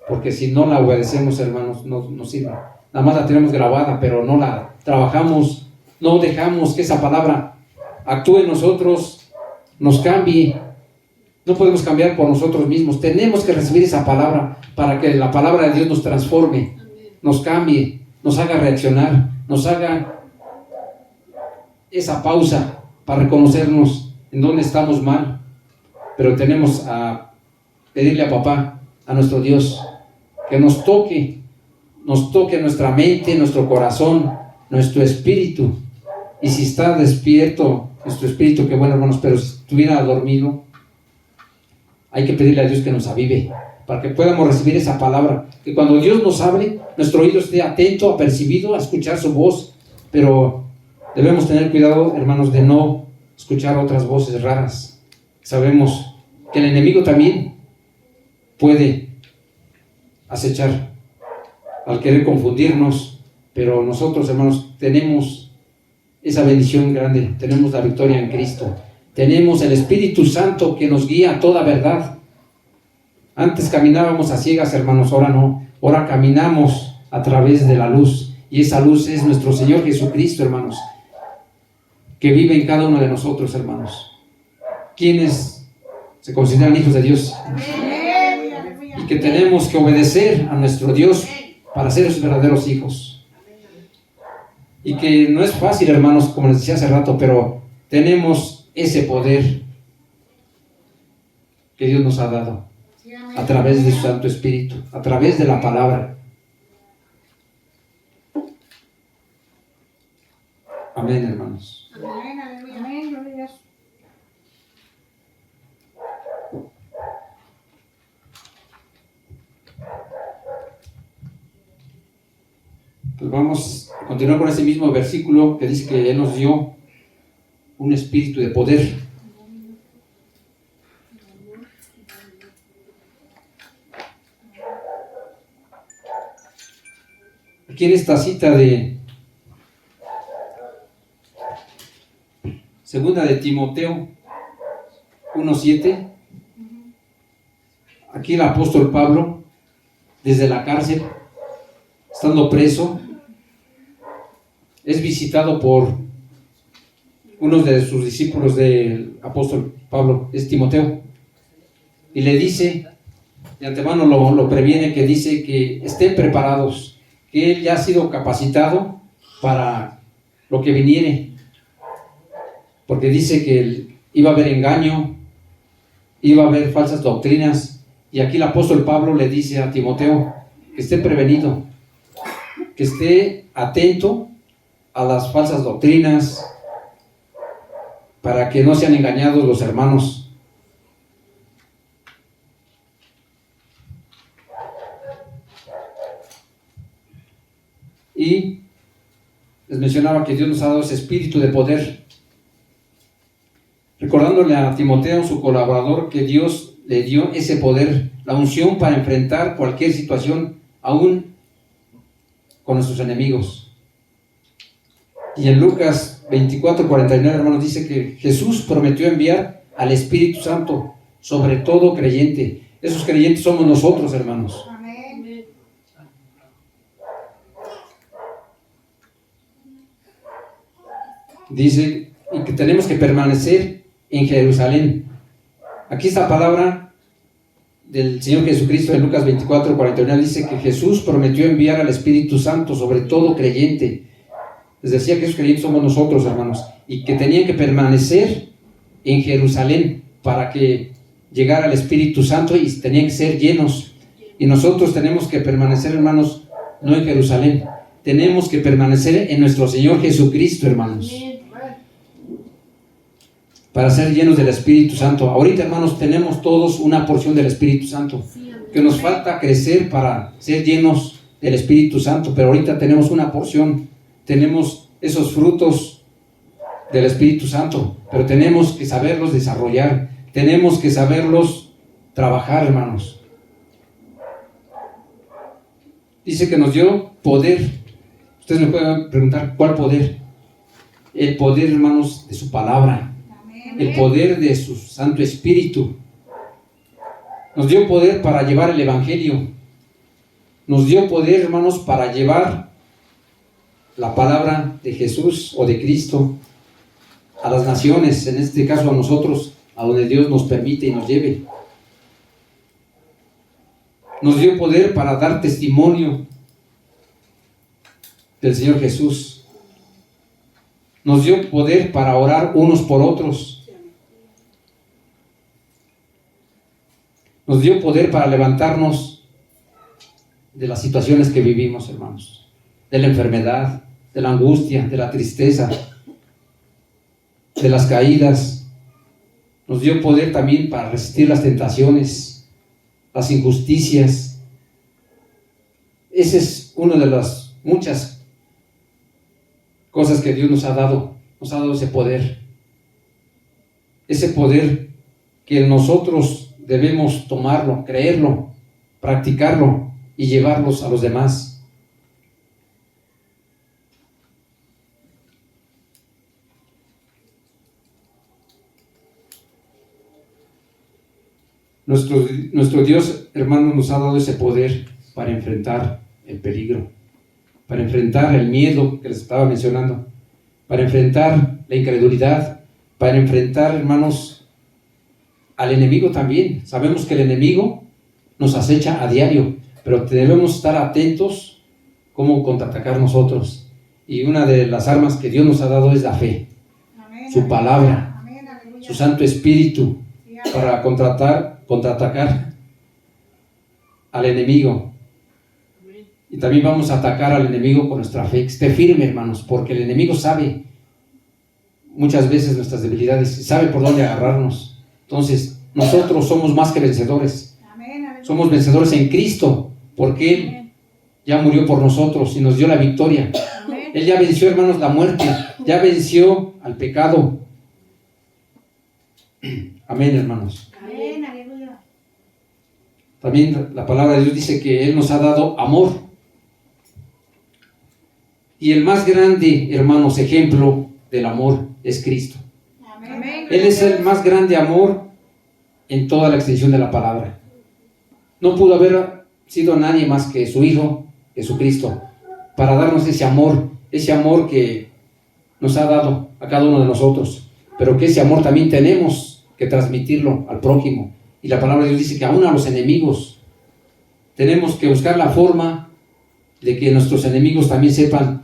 porque si no la obedecemos, hermanos, no sirve. Nada más la tenemos grabada, pero no la trabajamos, no dejamos que esa palabra actúe en nosotros, nos cambie. No podemos cambiar por nosotros mismos. Tenemos que recibir esa palabra para que la palabra de Dios nos transforme, nos cambie, nos haga reaccionar, nos haga esa pausa para reconocernos en dónde estamos mal. Pero tenemos a pedirle a papá, a nuestro Dios, que nos toque nuestra mente, nuestro corazón, nuestro espíritu. Y si está despierto nuestro espíritu, qué bueno, hermanos, pero si estuviera dormido, hay que pedirle a Dios que nos avive, para que podamos recibir esa palabra, que cuando Dios nos hable, nuestro oído esté atento, apercibido, a escuchar su voz. Pero debemos tener cuidado, hermanos, de no escuchar otras voces raras. Sabemos que el enemigo también puede acechar al querer confundirnos, pero nosotros, hermanos, tenemos esa bendición grande, tenemos la victoria en Cristo, tenemos el Espíritu Santo que nos guía a toda verdad. Antes caminábamos a ciegas, hermanos, ahora no, ahora caminamos a través de la luz, y esa luz es nuestro Señor Jesucristo, hermanos, que vive en cada uno de nosotros, hermanos. ¿Quiénes se consideran hijos de Dios? Y que tenemos que obedecer a nuestro Dios para ser sus verdaderos hijos. Y que no es fácil, hermanos, como les decía hace rato, pero tenemos ese poder que Dios nos ha dado a través de su Santo Espíritu, a través de la palabra. Amén, hermanos. Amén, aleluya. Amén, gloria a Dios. Pues vamos a continuar con ese mismo versículo que dice que Él nos dio un espíritu de poder. Aquí en esta cita de Segunda de Timoteo 1:7, aquí el apóstol Pablo, desde la cárcel, estando preso, es visitado por uno de sus discípulos del apóstol Pablo, es Timoteo, y le dice, de antemano lo previene, que dice que estén preparados, que él ya ha sido capacitado para lo que viniere, porque dice que iba a haber engaño, iba a haber falsas doctrinas, y aquí el apóstol Pablo le dice a Timoteo que esté prevenido, que esté atento a las falsas doctrinas, para que no sean engañados los hermanos. Y les mencionaba que Dios nos ha dado ese espíritu de poder, recordándole a Timoteo, su colaborador, que Dios le dio ese poder, la unción para enfrentar cualquier situación, aún con nuestros enemigos. Y en Lucas 24:49, hermanos, dice que Jesús prometió enviar al Espíritu Santo sobre todo creyente. Esos creyentes somos nosotros, hermanos. Amén. Dice, y que tenemos que permanecer en Jerusalén. Aquí esta palabra del Señor Jesucristo en Lucas 24:49 dice que Jesús prometió enviar al Espíritu Santo sobre todo creyente. Les decía que esos creyentes somos nosotros, hermanos, y que tenían que permanecer en Jerusalén para que llegara el Espíritu Santo, y tenían que ser llenos. Y nosotros tenemos que permanecer, hermanos, no en Jerusalén, tenemos que permanecer en nuestro Señor Jesucristo, hermanos, para ser llenos del Espíritu Santo. Ahorita, hermanos, tenemos todos una porción del Espíritu Santo, que nos falta crecer para ser llenos del Espíritu Santo, pero ahorita tenemos una porción, tenemos esos frutos del Espíritu Santo, pero tenemos que saberlos desarrollar, tenemos que saberlos trabajar, hermanos. Dice que nos dio poder. Ustedes me pueden preguntar, ¿cuál poder? El poder, hermanos, de su palabra. El poder de su Santo Espíritu. Nos dio poder para llevar el Evangelio. Nos dio poder, hermanos, para llevar la palabra de Jesús o de Cristo a las naciones, en este caso a nosotros, a donde Dios nos permite y nos lleve. Nos dio poder para dar testimonio del Señor Jesús. Nos dio poder para orar unos por otros. Nos dio poder para levantarnos de las situaciones que vivimos, hermanos, de la enfermedad, de la angustia, de la tristeza, de las caídas. Nos dio poder también para resistir las tentaciones, las injusticias. Esa es una de las muchas cosas que Dios nos ha dado ese poder que nosotros debemos tomarlo, creerlo, practicarlo y llevarlos a los demás. Nuestro Dios, hermano, nos ha dado ese poder para enfrentar el peligro, para enfrentar el miedo que les estaba mencionando, para enfrentar la incredulidad, para enfrentar, hermanos, al enemigo también. Sabemos que el enemigo nos acecha a diario, pero debemos estar atentos cómo contraatacar nosotros. Y una de las armas que Dios nos ha dado es la fe, Amén. su palabra, Amén, aleluya. su Santo Espíritu, Sí, amén. para contraatacar al enemigo. Y también vamos a atacar al enemigo con nuestra fe. Esté firme, hermanos, porque el enemigo sabe muchas veces nuestras debilidades y sabe por dónde agarrarnos. Entonces, nosotros somos más que vencedores. Amén, aleluya. Somos vencedores en Cristo, porque Él ya murió por nosotros y nos dio la victoria. Amén. Él ya venció, hermanos, la muerte, ya venció al pecado. Amén, hermanos. Amén, aleluya. También la palabra de Dios dice que Él nos ha dado amor. Y el más grande, hermanos, ejemplo del amor es Cristo. Amén. Él es el más grande amor en toda la extensión de la palabra. No pudo haber sido nadie más que su Hijo, Jesucristo, para darnos ese amor que nos ha dado a cada uno de nosotros. Pero que ese amor también tenemos que transmitirlo al prójimo. Y la palabra de Dios dice que aún a los enemigos tenemos que buscar la forma de que nuestros enemigos también sepan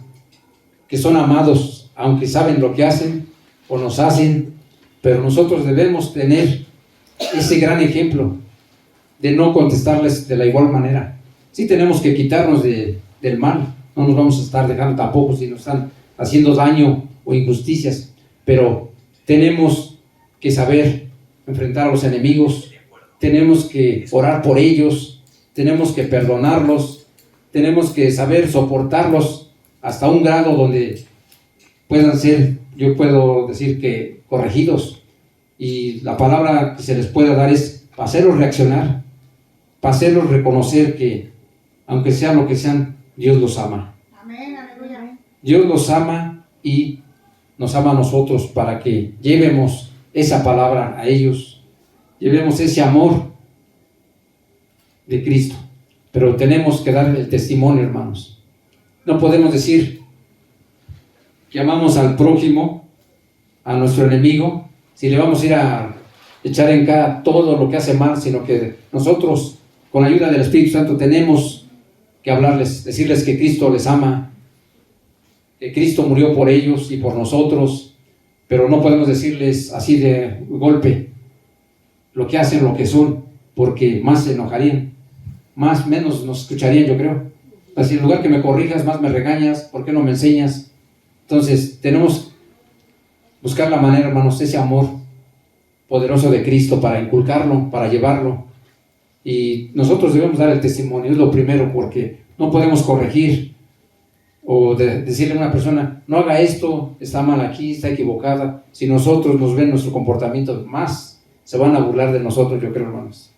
que son amados, aunque saben lo que hacen o nos hacen, pero nosotros debemos tener ese gran ejemplo de no contestarles de la igual manera. Sí tenemos que quitarnos del mal, no nos vamos a estar dejando tampoco si nos están haciendo daño o injusticias, pero tenemos que saber enfrentar a los enemigos, tenemos que orar por ellos, tenemos que perdonarlos, tenemos que saber soportarlos hasta un grado donde puedan ser, yo puedo decir que corregidos, y la palabra que se les pueda dar es para hacerlos reaccionar, para hacerlos reconocer que aunque sean lo que sean, Dios los ama. Amén, aleluya. Dios los ama y nos ama a nosotros para que llevemos esa palabra a ellos, llevemos ese amor de Cristo. Pero tenemos que dar el testimonio, hermanos. No podemos decir que amamos al prójimo, a nuestro enemigo, si le vamos a ir a echar en cara todo lo que hace mal, sino que nosotros, con la ayuda del Espíritu Santo, tenemos que hablarles, decirles que Cristo les ama, que Cristo murió por ellos y por nosotros, pero no podemos decirles así de golpe lo que hacen, lo que son, porque más se enojarían, menos nos escucharían, yo creo. Así, en lugar que me corrijas, más me regañas, ¿por qué no me enseñas? Entonces, tenemos que buscar la manera, hermanos, ese amor poderoso de Cristo para inculcarlo, para llevarlo. Y nosotros debemos dar el testimonio, es lo primero, porque no podemos corregir o decirle a una persona, no haga esto, está mal aquí, está equivocada. Si nosotros nos ven nuestro comportamiento, más se van a burlar de nosotros, yo creo, hermanos.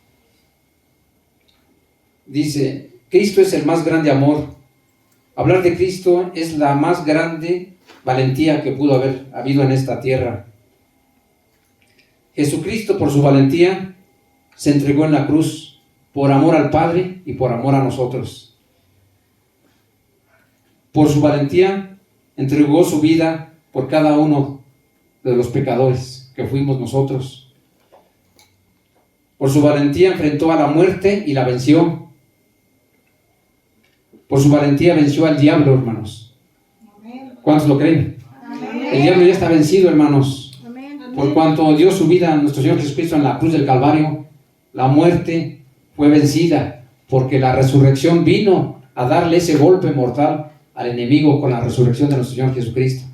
Dice, Cristo es el más grande amor. Hablar de Cristo es la más grande valentía que pudo haber habido en esta tierra. Jesucristo, por su valentía, se entregó en la cruz por amor al Padre y por amor a nosotros. Por su valentía, entregó su vida por cada uno de los pecadores que fuimos nosotros. Por su valentía enfrentó a la muerte y la venció. Por su valentía venció al diablo, hermanos. Amén. ¿Cuántos lo creen? Amén. El diablo ya está vencido, hermanos. Amén. Por cuanto dio su vida a nuestro Señor Jesucristo en la cruz del Calvario, la muerte fue vencida, porque la resurrección vino a darle ese golpe mortal al enemigo con la resurrección de nuestro Señor Jesucristo.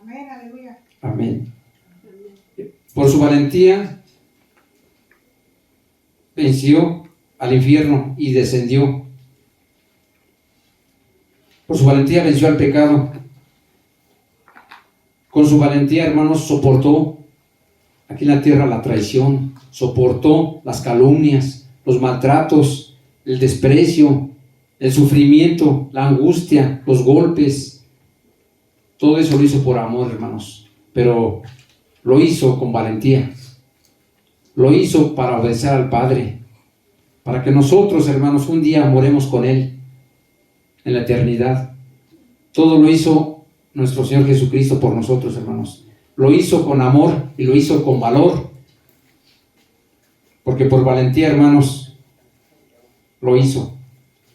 Amén, aleluya. Amén. Por su valentía venció al infierno y descendió. Por su valentía venció al pecado. Con su valentía, hermanos, soportó aquí en la tierra la traición, soportó las calumnias, los maltratos, el desprecio, el sufrimiento, la angustia, los golpes. Todo eso lo hizo por amor, hermanos, pero lo hizo con valentía. Lo hizo para obedecer al Padre, para que nosotros, hermanos, un día moremos con Él en la eternidad. Todo lo hizo nuestro Señor Jesucristo por nosotros, hermanos. Lo hizo con amor y lo hizo con valor, porque por valentía, hermanos, lo hizo.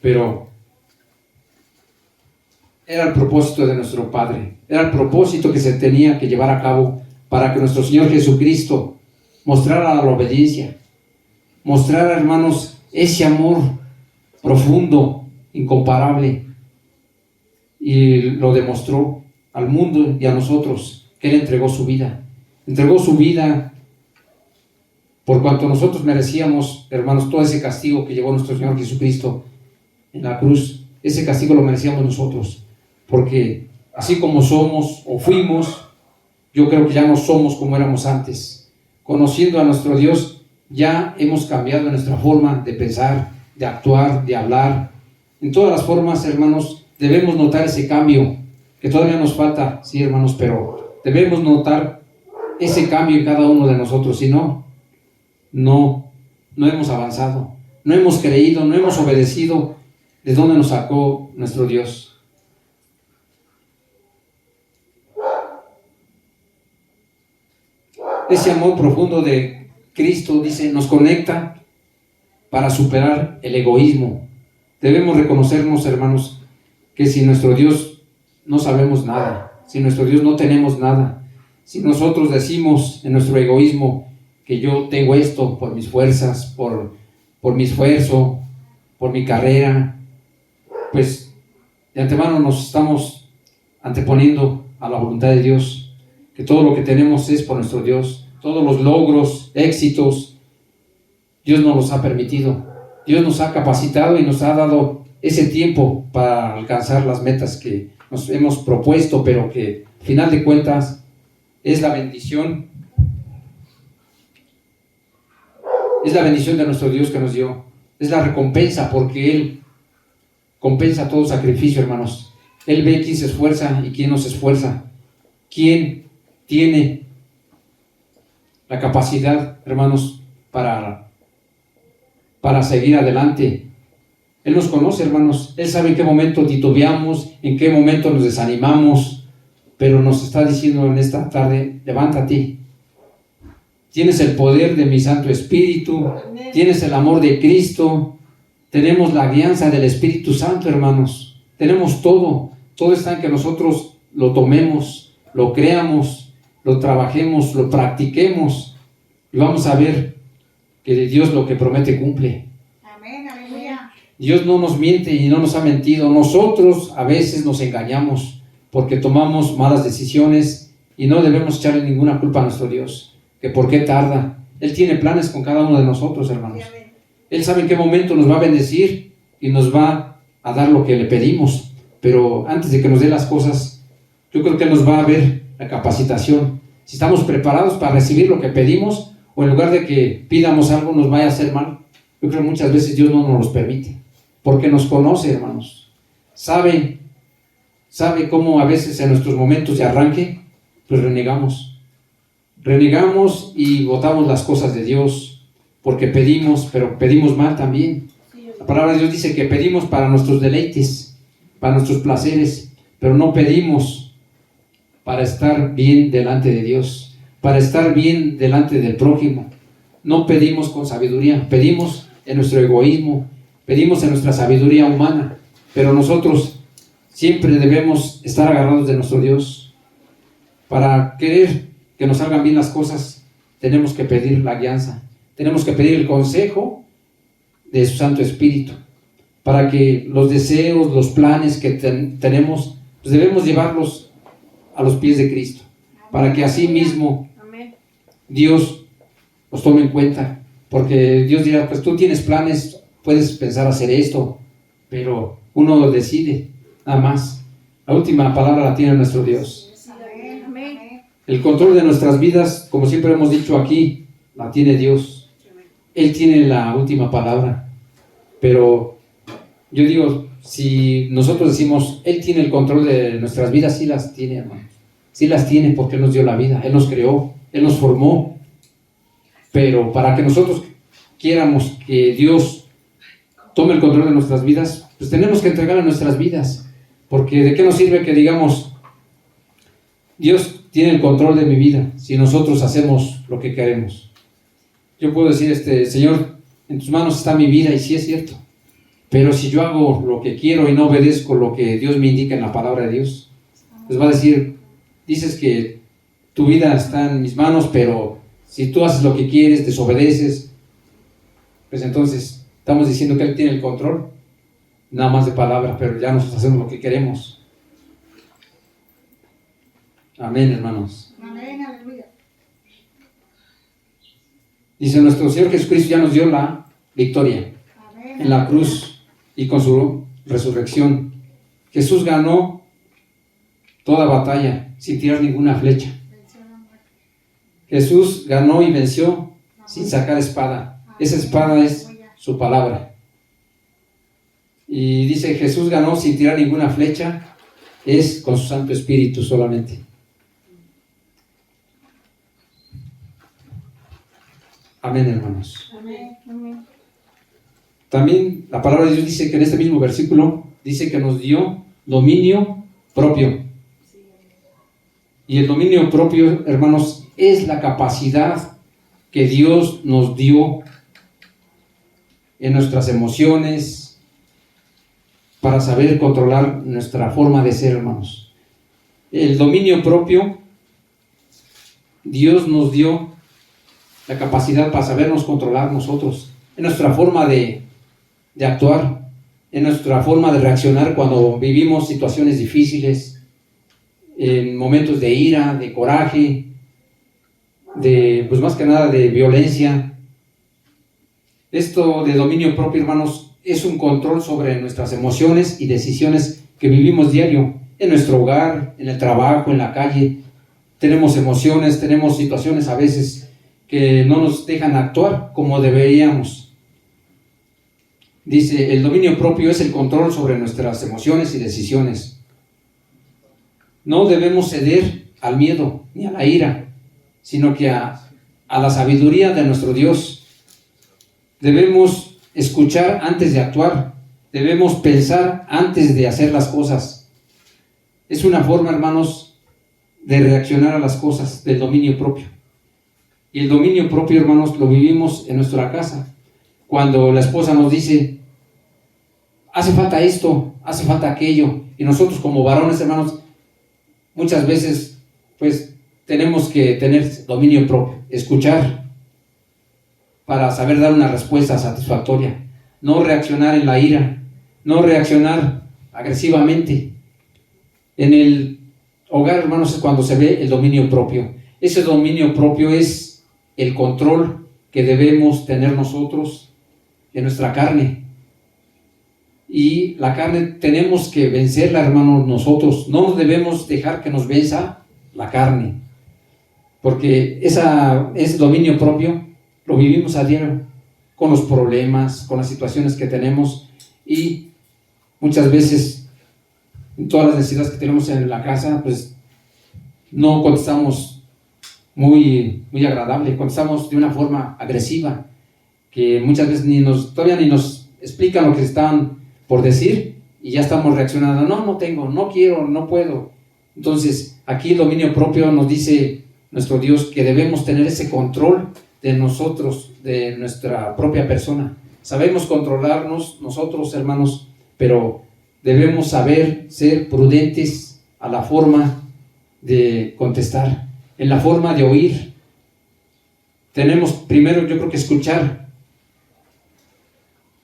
Pero era el propósito de nuestro Padre, era el propósito que se tenía que llevar a cabo para que nuestro Señor Jesucristo mostrara la obediencia, mostrara, hermanos, ese amor profundo, incomparable, y lo demostró al mundo y a nosotros, que Él entregó su vida por cuanto nosotros merecíamos, hermanos, todo ese castigo que llevó nuestro Señor Jesucristo en la cruz. Ese castigo lo merecíamos nosotros, porque así como somos o fuimos, yo creo que ya no somos como éramos antes. Conociendo a nuestro Dios, ya hemos cambiado nuestra forma de pensar, de actuar, de hablar. En todas las formas, hermanos, debemos notar ese cambio, que todavía nos falta, sí, hermanos, pero debemos notar ese cambio en cada uno de nosotros. Si no hemos avanzado, no hemos creído, no hemos obedecido de dónde nos sacó nuestro Dios. Ese amor profundo de Cristo, dice, nos conecta para superar el egoísmo. Debemos reconocernos, hermanos, que sin nuestro Dios no sabemos nada, sin nuestro Dios no tenemos nada. Si nosotros decimos en nuestro egoísmo que yo tengo esto por mis fuerzas, por mi esfuerzo, por mi carrera, pues de antemano nos estamos anteponiendo a la voluntad de Dios, que todo lo que tenemos es por nuestro Dios. Todos los logros, éxitos, Dios nos los ha permitido. Dios nos ha capacitado y nos ha dado ese tiempo para alcanzar las metas que nos hemos propuesto, pero que al final de cuentas es la bendición de nuestro Dios que nos dio. Es la recompensa, porque Él compensa todo sacrificio, hermanos. Él ve quién se esfuerza y quién no se esfuerza. Quién tiene la capacidad, hermanos, para seguir adelante. Él nos conoce, hermanos. Él sabe en qué momento titubeamos, en qué momento nos desanimamos, pero nos está diciendo en esta tarde: levántate. Tienes el poder de mi Santo Espíritu, tienes el amor de Cristo, tenemos la guianza del Espíritu Santo, hermanos. Tenemos todo está en que nosotros lo tomemos, lo creamos, lo trabajemos, lo practiquemos, y vamos a ver que Dios lo que promete cumple. Amén, aleluya. Dios no nos miente y no nos ha mentido. Nosotros a veces nos engañamos porque tomamos malas decisiones y no debemos echarle ninguna culpa a nuestro Dios, que por qué tarda. Él tiene planes con cada uno de nosotros, hermanos. Él sabe en qué momento nos va a bendecir y nos va a dar lo que le pedimos, pero antes de que nos dé las cosas, yo creo que Él nos va a ver la capacitación, si estamos preparados para recibir lo que pedimos, o en lugar de que pidamos algo nos vaya a hacer mal. Yo creo que muchas veces Dios no nos los permite, porque nos conoce, hermanos. Sabe cómo a veces en nuestros momentos de arranque, pues renegamos y botamos las cosas de Dios, porque pedimos, pero pedimos mal también. La palabra de Dios dice que pedimos para nuestros deleites, para nuestros placeres, pero no pedimos para estar bien delante de Dios, para estar bien delante del prójimo. No pedimos con sabiduría, pedimos en nuestro egoísmo, pedimos en nuestra sabiduría humana, pero nosotros siempre debemos estar agarrados de nuestro Dios. Para querer que nos salgan bien las cosas, tenemos que pedir la guianza, tenemos que pedir el consejo de su Santo Espíritu, para que los deseos, los planes que tenemos, pues debemos llevarlos a los pies de Cristo, para que así mismo Dios los tome en cuenta, porque Dios dirá: pues tú tienes planes, puedes pensar hacer esto, pero uno decide, nada más. La última palabra la tiene nuestro Dios. El control de nuestras vidas, como siempre hemos dicho aquí, la tiene Dios. Él tiene la última palabra. Pero yo digo, si nosotros decimos Él tiene el control de nuestras vidas, sí las tiene, hermanos. Sí las tiene, porque Él nos dio la vida, Él nos creó, Él nos formó. Pero para que nosotros quiéramos que Dios tome el control de nuestras vidas, pues tenemos que entregarle nuestras vidas. Porque ¿de qué nos sirve que digamos Dios tiene el control de mi vida si nosotros hacemos lo que queremos? Yo puedo decir: Señor, en tus manos está mi vida, y sí es cierto, Pero si yo hago lo que quiero y no obedezco lo que Dios me indica en la palabra de Dios, pues va a decir, dices que tu vida está en mis manos, pero si tú haces lo que quieres, desobedeces, pues entonces estamos diciendo que Él tiene el control, nada más de palabra, pero ya nosotros hacemos lo que queremos. Amén, hermanos. Amén, aleluya. Dice, nuestro Señor Jesucristo ya nos dio la victoria Amén. en la cruz y con su resurrección. Jesús ganó toda batalla sin tirar ninguna flecha. Venció la muerte. Jesús ganó y venció sin sacar espada. Esa espada es su palabra. Y dice, Jesús ganó sin tirar ninguna flecha, es con su Santo Espíritu solamente. Amén, hermanos. Amén. Amén. También la palabra de Dios dice que en este mismo versículo dice que nos dio dominio propio. Y el dominio propio, hermanos, es la capacidad que Dios nos dio en nuestras emociones para saber controlar nuestra forma de ser, hermanos. El dominio propio, Dios nos dio la capacidad para sabernos controlar nosotros en nuestra forma de actuar, en nuestra forma de reaccionar cuando vivimos situaciones difíciles, en momentos de ira, de coraje, pues más que nada de violencia. Esto de dominio propio, hermanos, es un control sobre nuestras emociones y decisiones que vivimos diario, en nuestro hogar, en el trabajo, en la calle. Tenemos emociones, tenemos situaciones a veces que no nos dejan actuar como deberíamos. Dice, el dominio propio es el control sobre nuestras emociones y decisiones. No debemos ceder al miedo ni a la ira, sino que a la sabiduría de nuestro Dios. Debemos escuchar antes de actuar. Debemos pensar antes de hacer las cosas. Es una forma, hermanos, de reaccionar a las cosas del dominio propio. Y el dominio propio, hermanos, lo vivimos en nuestra casa. Cuando la esposa nos dice, hace falta esto, hace falta aquello, y nosotros como varones, hermanos, muchas veces, pues, tenemos que tener dominio propio, escuchar para saber dar una respuesta satisfactoria, no reaccionar en la ira, no reaccionar agresivamente. En el hogar, hermanos, es cuando se ve el dominio propio. Ese dominio propio es el control que debemos tener nosotros en nuestra carne. Y la carne tenemos que vencerla, hermanos, nosotros. No debemos dejar que nos venza la carne, porque ese dominio propio lo vivimos a diario con los problemas, con las situaciones que tenemos, y muchas veces en todas las necesidades que tenemos en la casa, pues no contestamos muy agradable, contestamos de una forma agresiva, que muchas veces todavía ni nos explican lo que están por decir, y ya estamos reaccionando, no tengo, no quiero, no puedo. Entonces, aquí el dominio propio nos dice nuestro Dios que debemos tener ese control de nosotros, de nuestra propia persona. Sabemos controlarnos nosotros, hermanos, pero debemos saber ser prudentes a la forma de contestar, en la forma de oír. Tenemos primero, yo creo que escuchar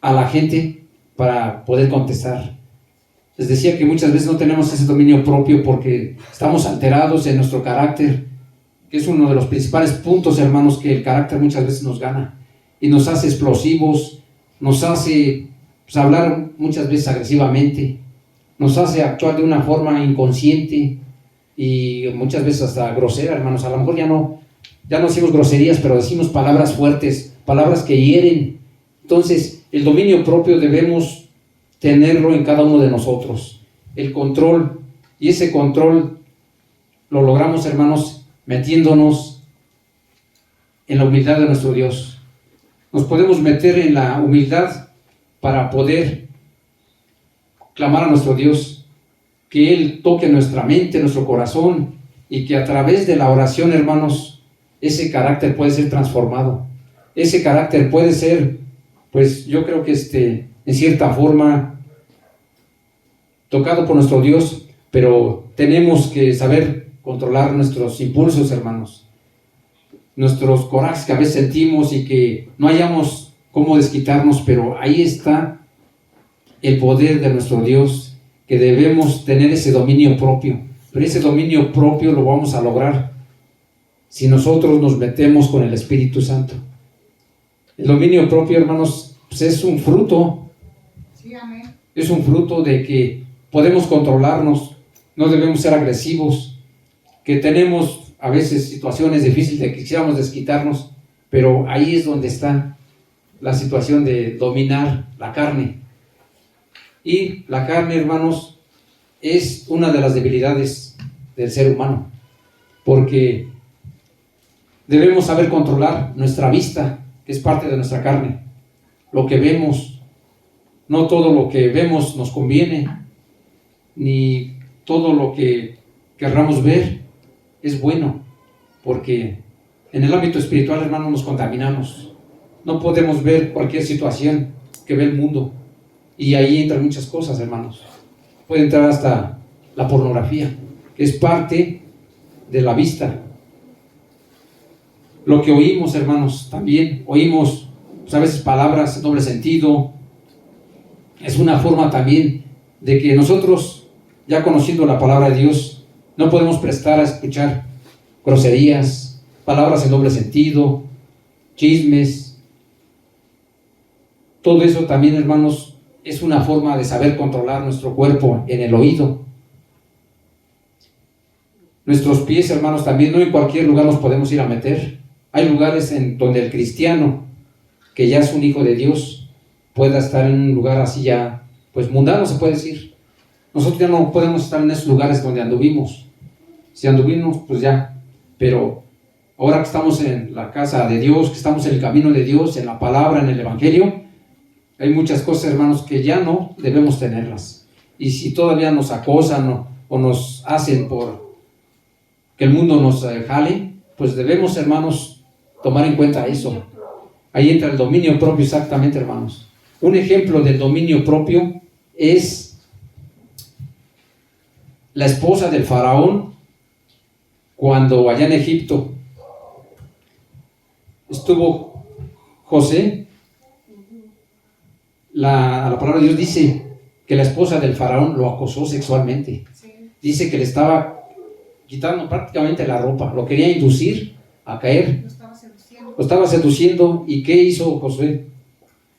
a la gente para poder contestar. Les decía que muchas veces no tenemos ese dominio propio porque estamos alterados en nuestro carácter, que es uno de los principales puntos, hermanos, que el carácter muchas veces nos gana y nos hace explosivos, nos hace hablar muchas veces agresivamente, nos hace actuar de una forma inconsciente y muchas veces hasta grosera, hermanos. A lo mejor ya no decimos groserías, pero decimos palabras fuertes, palabras que hieren. Entonces, el dominio propio debemos tenerlo en cada uno de nosotros, el control, y ese control lo logramos, hermanos, metiéndonos en la humildad de nuestro Dios. Nos podemos meter en la humildad para poder clamar a nuestro Dios, que Él toque nuestra mente, nuestro corazón, y que a través de la oración, hermanos, ese carácter puede ser transformado. Ese carácter puede ser, pues yo creo que en cierta forma, tocado por nuestro Dios, pero tenemos que saber controlar nuestros impulsos, hermanos, nuestros corajes que a veces sentimos y que no hayamos cómo desquitarnos, pero ahí está el poder de nuestro Dios, que debemos tener ese dominio propio, pero ese dominio propio lo vamos a lograr si nosotros nos metemos con el Espíritu Santo. El dominio propio, hermanos, pues es un fruto, Sí, amén. es un fruto de que podemos controlarnos, no debemos ser agresivos, que tenemos a veces situaciones difíciles de que quisiéramos desquitarnos, pero ahí es donde está la situación de dominar la carne. Y la carne, hermanos, es una de las debilidades del ser humano, porque debemos saber controlar nuestra vista, que es parte de nuestra carne, lo que vemos. No todo lo que vemos nos conviene, ni todo lo que querramos ver es bueno, porque en el ámbito espiritual, hermanos, nos contaminamos. No podemos ver cualquier situación que ve el mundo, y ahí entran muchas cosas, hermanos. Puede entrar hasta la pornografía, que es parte de la vista. Lo que oímos, hermanos, también oímos pues, a veces palabras en doble sentido. Es una forma también de que nosotros, ya conociendo la palabra de Dios, no podemos prestar a escuchar groserías, palabras en doble sentido, chismes. Todo eso también, hermanos, es una forma de saber controlar nuestro cuerpo en el oído. Nuestros pies, hermanos, también no en cualquier lugar nos podemos ir a meter. Hay lugares en donde el cristiano, que ya es un hijo de Dios, pueda estar en un lugar así ya, pues mundano se puede decir. Nosotros ya no podemos estar en esos lugares donde anduvimos. Si anduvimos, pues ya. Pero ahora que estamos en la casa de Dios, que estamos en el camino de Dios, en la palabra, en el Evangelio, hay muchas cosas, hermanos, que ya no debemos tenerlas. Y si todavía nos acosan o nos hacen por que el mundo nos jale, pues debemos, hermanos, tomar en cuenta eso. Ahí entra el dominio propio, exactamente, hermanos. Un ejemplo del dominio propio es la esposa del faraón cuando allá en Egipto estuvo José. La palabra de Dios dice que la esposa del faraón lo acosó sexualmente. Sí. Dice que le estaba quitando prácticamente la ropa, lo quería inducir a caer, Lo estaba seduciendo. lo estaba seduciendo. ¿Y qué hizo Josué?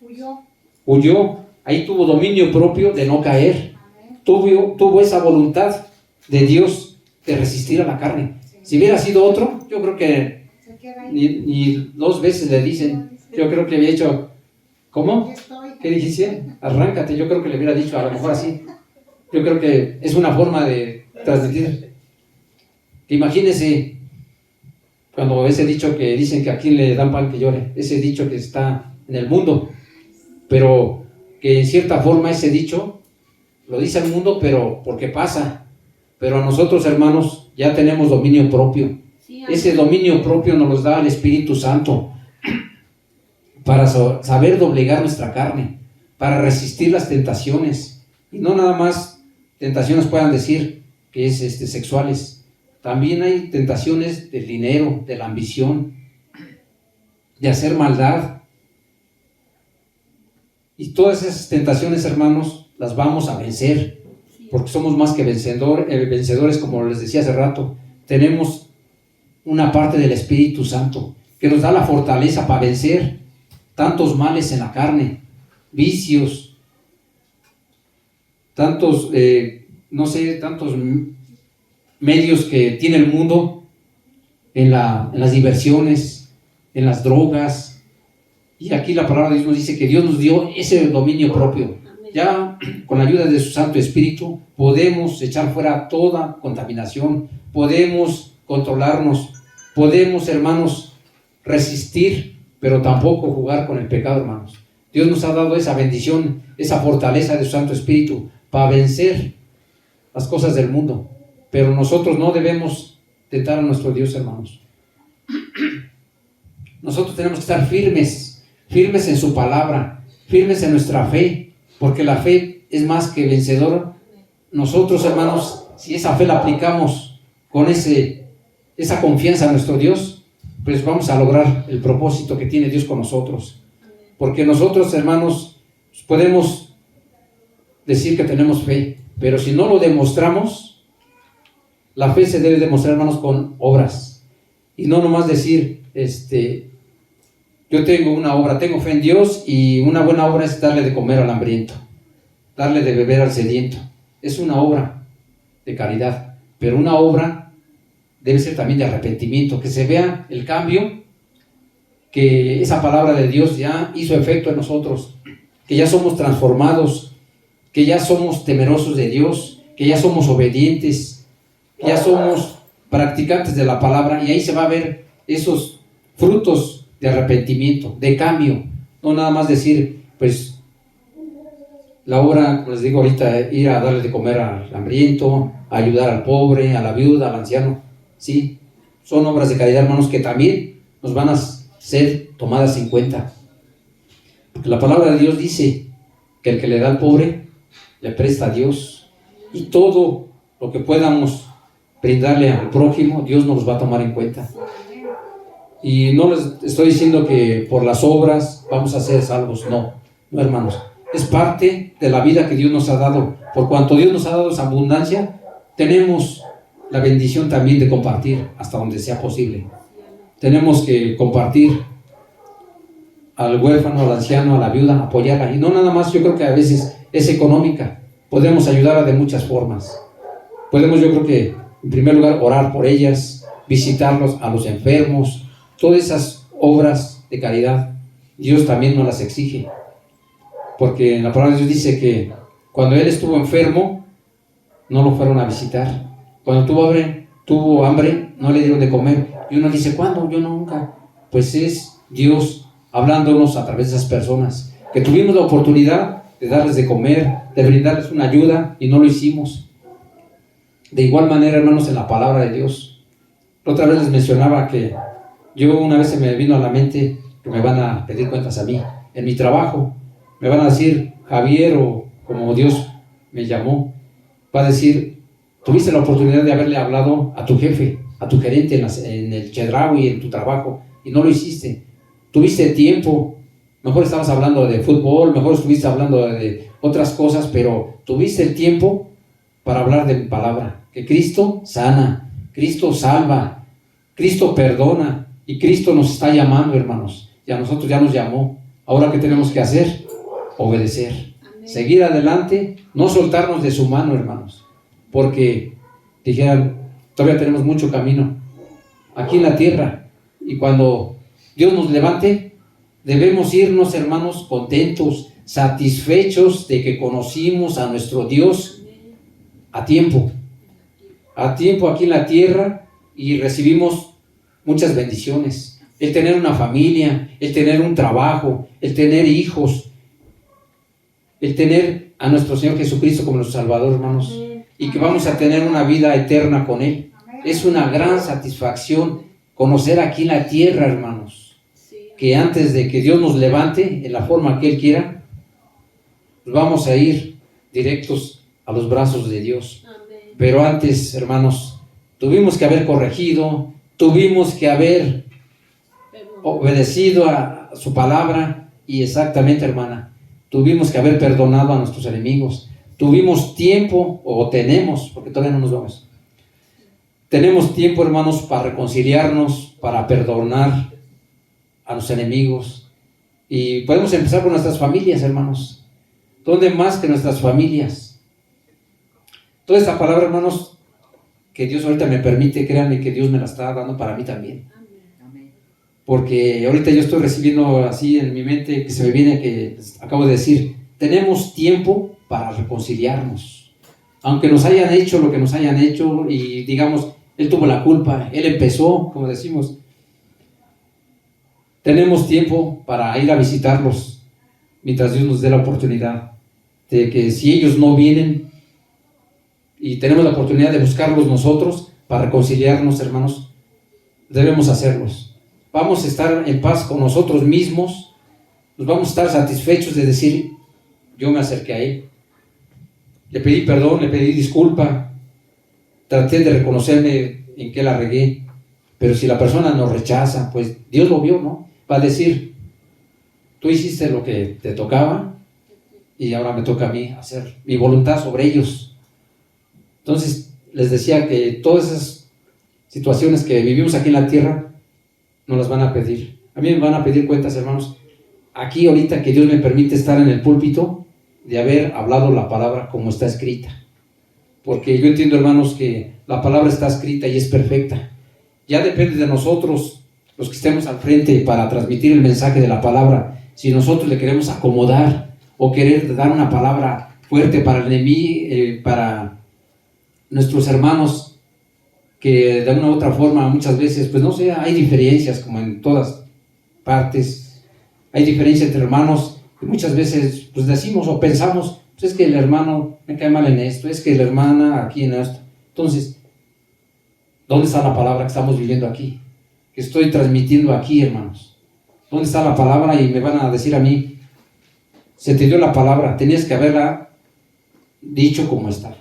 Huyó. Huyó. Ahí tuvo dominio propio de no caer. Amén. Tuvo esa voluntad de Dios de resistir a la carne. Sí. Si hubiera sido otro, yo creo que Se queda ahí. ni dos veces le dicen. Yo creo que había hecho, ¿cómo? Aquí estoy. ¿Qué dijiste? Arráncate. Yo creo que le hubiera dicho, a lo mejor así. Yo creo que es una forma de transmitir. Que imagínese cuando ese dicho que dicen que a quien le dan pan que llore, ese dicho que está en el mundo, pero que en cierta forma ese dicho lo dice el mundo, pero porque pasa. Pero a nosotros, hermanos, ya tenemos dominio propio. Sí, Ese dominio propio nos lo da el Espíritu Santo para saber doblegar nuestra carne, para resistir las tentaciones. Y no nada más tentaciones puedan decir que es sexuales. También hay tentaciones del dinero, de la ambición, de hacer maldad. Y todas esas tentaciones, hermanos, las vamos a vencer, porque somos más que vencedores, como les decía hace rato. Tenemos una parte del Espíritu Santo que nos da la fortaleza para vencer tantos males en la carne, vicios, tantos, tantos medios que tiene el mundo en las diversiones, en las drogas. Y aquí la palabra de Dios nos dice que Dios nos dio ese dominio propio. Ya con la ayuda de su Santo Espíritu podemos echar fuera toda contaminación, podemos controlarnos, podemos, hermanos, resistir, pero tampoco jugar con el pecado, hermanos. Dios nos ha dado esa bendición, esa fortaleza de su Santo Espíritu para vencer las cosas del mundo. Pero nosotros no debemos tentar a nuestro Dios, hermanos. Nosotros tenemos que estar firmes en su palabra, firmes en nuestra fe, porque la fe es más que vencedora. Nosotros, hermanos, si esa fe la aplicamos con esa confianza en nuestro Dios, pues vamos a lograr el propósito que tiene Dios con nosotros. Porque nosotros, hermanos, podemos decir que tenemos fe, pero si no lo demostramos, la fe se debe demostrar, hermanos, con obras. Y no nomás decir, yo tengo una obra, tengo fe en Dios, y una buena obra es darle de comer al hambriento, darle de beber al sediento. Es una obra de caridad, pero una obra debe ser también de arrepentimiento, que se vea el cambio, que esa palabra de Dios ya hizo efecto en nosotros, que ya somos transformados, que ya somos temerosos de Dios, que ya somos obedientes, que ya somos practicantes de la palabra, y ahí se va a ver esos frutos de arrepentimiento, de cambio. No nada más decir, pues, la obra, como les digo ahorita, ir a darle de comer al hambriento, a ayudar al pobre, a la viuda, al anciano. Sí, son obras de caridad, hermanos, que también nos van a ser tomadas en cuenta. Porque la palabra de Dios dice que el que le da al pobre, le presta a Dios. Y todo lo que podamos brindarle al prójimo, Dios nos los va a tomar en cuenta. Y no les estoy diciendo que por las obras vamos a ser salvos, no, hermanos. Es parte de la vida que Dios nos ha dado. Por cuanto Dios nos ha dado esa abundancia, tenemos la bendición también de compartir hasta donde sea posible. Tenemos que compartir al huérfano, al anciano, a la viuda, apoyarla. Y no nada más, yo creo que a veces es económica. Podemos ayudarla de muchas formas. Podemos, yo creo que, en primer lugar, orar por ellas, visitarlos a los enfermos. Todas esas obras de caridad, Dios también nos las exige. Porque en la palabra de Dios dice que cuando Él estuvo enfermo, no lo fueron a visitar. Cuando tuvo hambre, no le dieron de comer. Y uno dice, ¿cuándo? Yo nunca. Pues es Dios hablándonos a través de esas personas, que tuvimos la oportunidad de darles de comer, de brindarles una ayuda, y no lo hicimos. De igual manera, hermanos, en la palabra de Dios. Otra vez les mencionaba que una vez se me vino a la mente que me van a pedir cuentas a mí. En mi trabajo, me van a decir Javier, o como Dios me llamó, va a decir, tuviste la oportunidad de haberle hablado a tu jefe, a tu gerente en el Chedraui, en tu trabajo, y no lo hiciste. Tuviste tiempo, mejor estabas hablando de fútbol, mejor estuviste hablando de otras cosas, pero tuviste el tiempo para hablar de mi palabra, que Cristo sana, Cristo salva, Cristo perdona, y Cristo nos está llamando, hermanos, y a nosotros ya nos llamó. Ahora, ¿qué tenemos que hacer? Obedecer. Amén. Seguir adelante, no soltarnos de su mano, hermanos, porque dijeran, todavía tenemos mucho camino aquí en la tierra, y cuando Dios nos levante, debemos irnos, hermanos, contentos, satisfechos de que conocimos a nuestro Dios a tiempo aquí en la tierra, y recibimos muchas bendiciones. El tener una familia, el tener un trabajo, el tener hijos, el tener a nuestro Señor Jesucristo como nuestro Salvador, hermanos, y que vamos a tener una vida eterna con Él. Es una gran satisfacción conocer aquí en la tierra, hermanos, que antes de que Dios nos levante en la forma que Él quiera, pues vamos a ir directos a los brazos de Dios. Pero antes, hermanos, tuvimos que haber corregido, tuvimos que haber obedecido a su palabra, y exactamente, hermana, tuvimos que haber perdonado a nuestros enemigos. Tuvimos tiempo, o tenemos, porque todavía no nos vamos, tenemos tiempo, hermanos, para reconciliarnos, para perdonar a los enemigos. Y podemos empezar con nuestras familias, hermanos. ¿Dónde más que nuestras familias? Toda esta palabra, hermanos, que Dios ahorita me permite, créanme que Dios me la está dando para mí también. Porque ahorita yo estoy recibiendo así en mi mente, que se me viene, que acabo de decir, tenemos tiempo para reconciliarnos. Aunque nos hayan hecho lo que nos hayan hecho, y digamos, Él tuvo la culpa, Él empezó, como decimos, tenemos tiempo para ir a visitarlos mientras Dios nos dé la oportunidad. De que si ellos no vienen, y tenemos la oportunidad de buscarlos nosotros para reconciliarnos, hermanos, debemos hacerlos. Vamos a estar en paz con nosotros mismos, nos vamos a estar satisfechos de decir, yo me acerqué a él. Le pedí perdón, le pedí disculpa, traté de reconocerme en qué la regué, pero si la persona nos rechaza, pues Dios lo vio, ¿no? Va a decir, tú hiciste lo que te tocaba y ahora me toca a mí hacer mi voluntad sobre ellos. Entonces, les decía que todas esas situaciones que vivimos aquí en la tierra, nos las van a pedir. A mí me van a pedir cuentas, hermanos. Aquí ahorita que Dios me permite estar en el púlpito, de haber hablado la palabra como está escrita. Porque yo entiendo, hermanos, que la palabra está escrita y es perfecta. Ya depende de nosotros, los que estemos al frente, para transmitir el mensaje de la palabra. Si nosotros le queremos acomodar o querer dar una palabra fuerte para el enemigo, para nuestros hermanos, que de una u otra forma muchas veces, pues no sé, hay diferencias como en todas partes. Hay diferencia entre hermanos y muchas veces pues decimos o pensamos, pues es que el hermano me cae mal en esto, es que la hermana aquí en esto. Entonces, ¿dónde está la palabra que estamos viviendo aquí? Que estoy transmitiendo aquí, hermanos. ¿Dónde está la palabra? Y me van a decir a mí, se te dio la palabra, tenías que haberla dicho como está.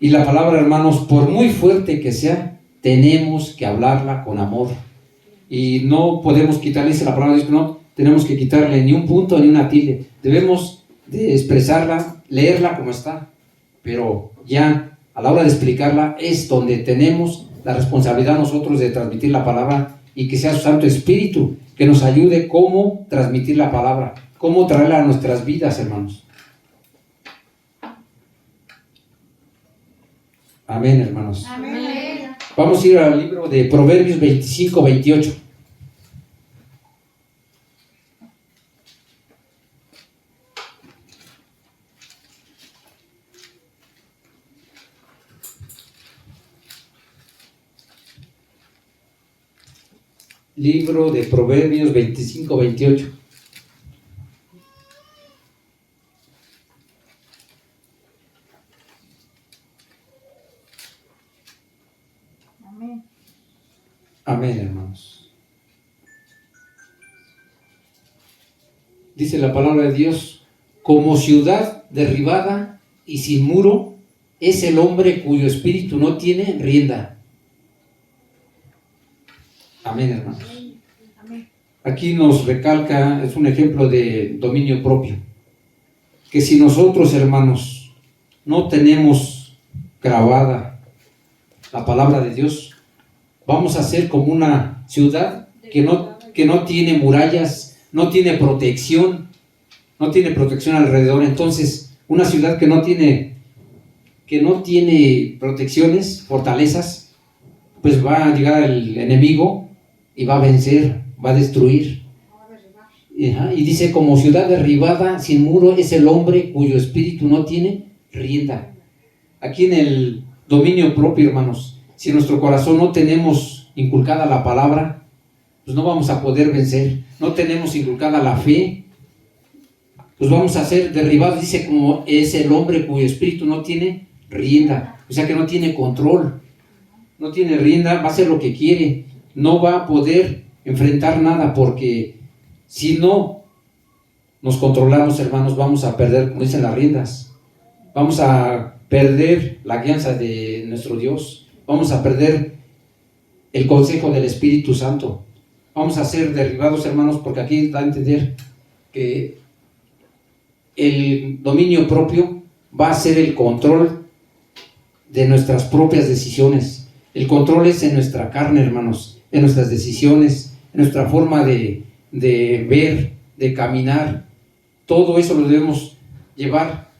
Y la palabra, hermanos, por muy fuerte que sea, tenemos que hablarla con amor. Y no podemos quitarle, dice la palabra de Dios, no tenemos que quitarle ni un punto ni una tilde. Debemos de expresarla, leerla como está. Pero ya a la hora de explicarla es donde tenemos la responsabilidad nosotros de transmitir la palabra y que sea su Santo Espíritu que nos ayude cómo transmitir la palabra, cómo traerla a nuestras vidas, hermanos. Amén, hermanos. Amén. Vamos a ir al libro de Proverbios 25, 28. Libro de Proverbios 25, 28. Amén. Amén, hermanos. Dice la palabra de Dios, como ciudad derribada y sin muro, es el hombre cuyo espíritu no tiene rienda. Amén, hermanos. Amén. Aquí nos recalca, es un ejemplo de dominio propio, que si nosotros, hermanos, no tenemos grabada la palabra de Dios, vamos a ser como una ciudad que no tiene murallas, no tiene protección alrededor. Entonces, una ciudad que no tiene protecciones, fortalezas, pues va a llegar el enemigo y va a vencer, va a destruir. Y dice, como ciudad derribada sin muro es el hombre cuyo espíritu no tiene rienda. Aquí en el dominio propio, hermanos, si en nuestro corazón no tenemos inculcada la palabra, pues no vamos a poder vencer. No tenemos inculcada la fe, pues vamos a ser derribados. Dice, como es el hombre cuyo espíritu no tiene rienda, o sea que no tiene control, no tiene rienda, va a hacer lo que quiere, no va a poder enfrentar nada, porque si no nos controlamos, hermanos, vamos a perder, como dicen, las riendas, vamos a perder la guianza de nuestro Dios, vamos a perder el consejo del Espíritu Santo, vamos a ser derribados, hermanos, porque aquí da a entender que el dominio propio va a ser el control de nuestras propias decisiones. El control es en nuestra carne, hermanos, en nuestras decisiones, en nuestra forma de ver, de caminar. Todo eso lo debemos llevar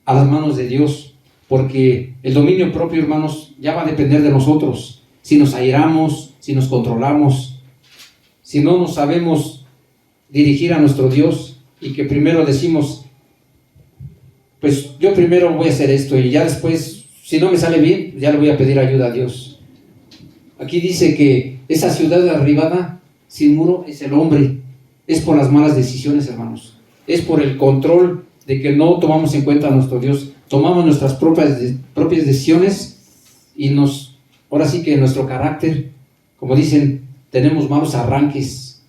a las manos de Dios, porque el dominio propio, hermanos, ya va a depender de nosotros. Si nos airamos, si nos controlamos, si no nos sabemos dirigir a nuestro Dios y que primero decimos, pues yo primero voy a hacer esto y ya después, si no me sale bien, ya le voy a pedir ayuda a Dios. Aquí dice que esa ciudad derribada sin muro es el hombre. Es por las malas decisiones, hermanos. Es por el control de que no tomamos en cuenta a nuestro Dios. Tomamos nuestras propias decisiones y ahora sí que nuestro carácter, como dicen, tenemos malos arranques.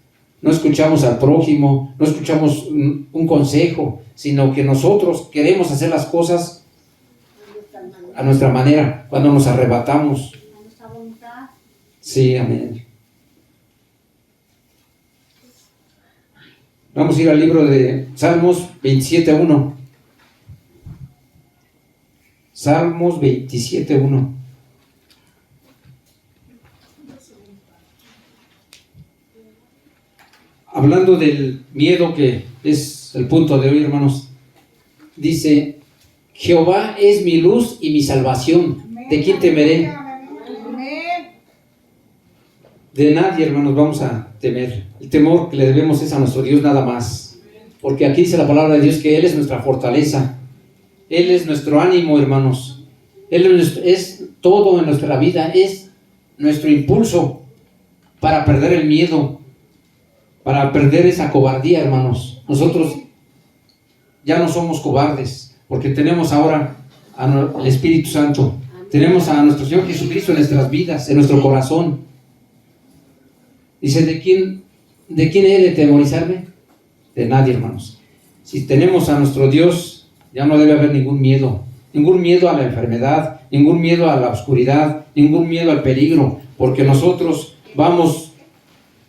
no escuchamos al prójimo, no escuchamos un consejo, sino que nosotros queremos hacer las cosas a nuestra manera, cuando nos arrebatamos. A nuestra voluntad. Sí, amén. Vamos a ir al libro de Salmos 27:1. Salmos 27:1. Hablando del miedo, que es el punto de hoy, hermanos, dice: Jehová es mi luz y mi salvación. ¿De quién temeré? Amén. De nadie, hermanos, vamos a temer. El temor que le debemos es a nuestro Dios nada más. Porque aquí dice la palabra de Dios que Él es nuestra fortaleza. Él es nuestro ánimo, hermanos. Él es todo en nuestra vida. Es nuestro impulso para perder el miedo, para perder esa cobardía, hermanos. Nosotros ya no somos cobardes, porque tenemos ahora al Espíritu Santo. Tenemos a nuestro Señor Jesucristo en nuestras vidas, en nuestro corazón. Dice: ¿de quién he de temorizarme? De nadie, hermanos. Si tenemos a nuestro Dios, ya no debe haber ningún miedo a la enfermedad, ningún miedo a la oscuridad, ningún miedo al peligro, porque nosotros vamos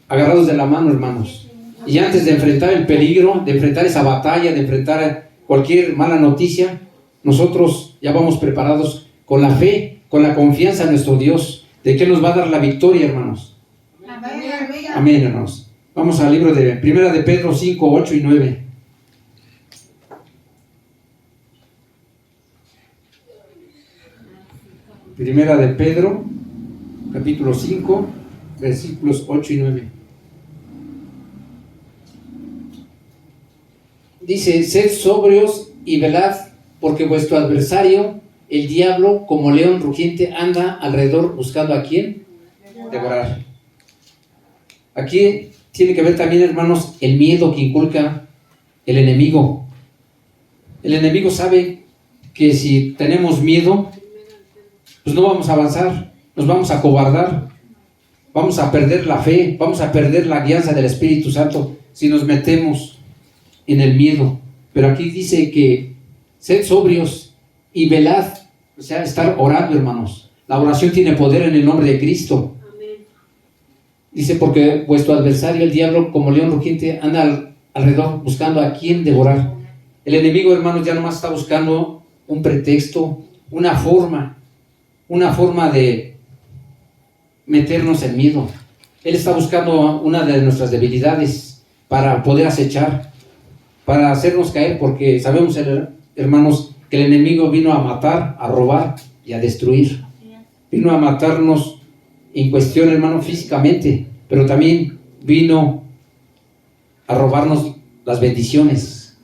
agarrados de la mano, hermanos. Y antes de enfrentar el peligro, de enfrentar esa batalla, de enfrentar cualquier mala noticia, nosotros ya vamos preparados con la fe, con la confianza en nuestro Dios, de que Él nos va a dar la victoria, hermanos. Amén. Amén, hermanos. Vamos al libro de Primera de Pedro 5, 8 y 9. Primera de Pedro, capítulo 5, versículos 8 y 9. Dice: sed sobrios y velad, porque vuestro adversario, el diablo, como león rugiente, anda alrededor buscando a quién devorar. Aquí tiene que ver también, hermanos, el miedo que inculca el enemigo. El enemigo sabe que si tenemos miedo, pues no vamos a avanzar, nos vamos a acobardar, vamos a perder la fe, vamos a perder la guianza del Espíritu Santo si nos metemos en el miedo. Pero aquí dice que sed sobrios y velad, o sea, estar orando, hermanos. La oración tiene poder en el nombre de Cristo. Dice: porque vuestro adversario, el diablo, como león rugiente, anda alrededor buscando a quién devorar. El enemigo, hermanos, ya nomás está buscando un pretexto, una forma de meternos en miedo. Él está buscando una de nuestras debilidades para poder acechar, para hacernos caer, porque sabemos, hermanos, que el enemigo vino a matar, a robar y a destruir. Vino a matarnos en cuestión, hermano, físicamente, pero también vino a robarnos las bendiciones.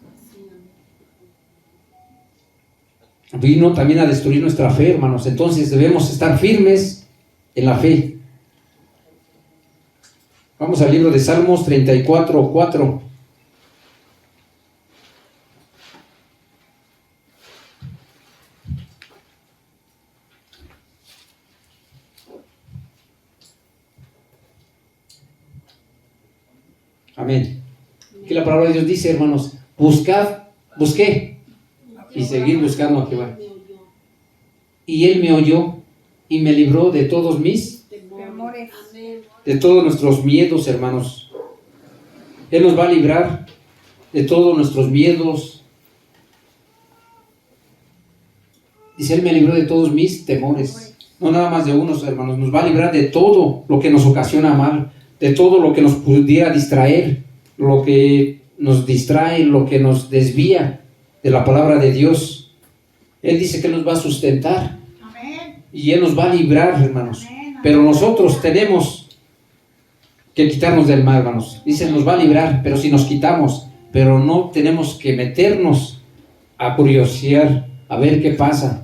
Vino también a destruir nuestra fe, hermanos. Entonces debemos estar firmes en la fe. Vamos al libro de Salmos 34, 4. Amén. Aquí la palabra de Dios dice, hermanos: busqué y seguir buscando a Jehová. Y Él me oyó y me libró de todos mis Temores. de todos nuestros miedos, hermanos. Él nos va a librar de todos nuestros miedos. Dice: Él me libró de todos mis temores. No nada más de unos, hermanos. Nos va a librar de todo lo que nos ocasiona mal, de todo lo que nos pudiera distraer, lo que nos distrae, lo que nos desvía de la palabra de Dios. Él dice que Él nos va a sustentar. Amén. Y Él nos va a librar, hermanos. Amén. Pero nosotros tenemos que quitarnos del mal, hermanos. Dice: nos va a librar, pero si nos quitamos, pero no tenemos que meternos a curiosear, a ver qué pasa.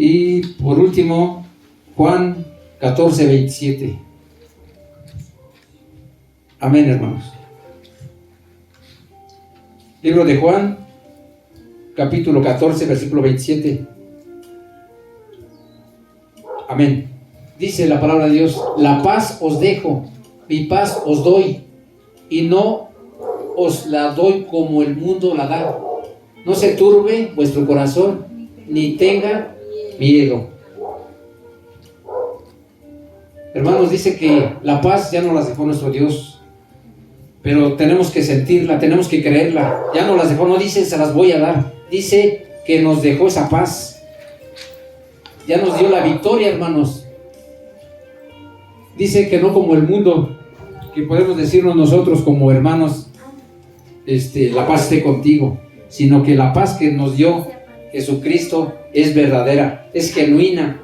Y por último, Juan 14, 27. Amén, hermanos. Libro de Juan, capítulo 14, versículo 27. Amén. Dice la palabra de Dios: la paz os dejo, mi paz os doy, y no os la doy como el mundo la da. No se turbe vuestro corazón, ni tenga miedo. Hermanos, dice que la paz ya no las dejó nuestro Dios, pero tenemos que sentirla, tenemos que creerla. Ya no las dejó, no dice se las voy a dar, dice que nos dejó esa paz. Ya nos dio la victoria, hermanos. Dice que no como el mundo, que podemos decirnos nosotros como hermanos, la paz esté contigo, sino que la paz que nos dio Jesucristo es verdadera, es genuina.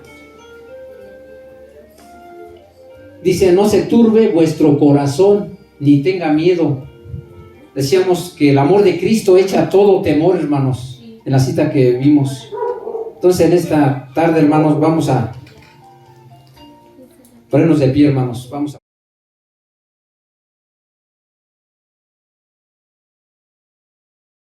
Dice, no se turbe vuestro corazón, ni tenga miedo. Decíamos que el amor de Cristo echa todo temor, hermanos, en la cita que vimos. Entonces, en esta tarde, hermanos, vamos a ponernos de pie, hermanos. Vamos a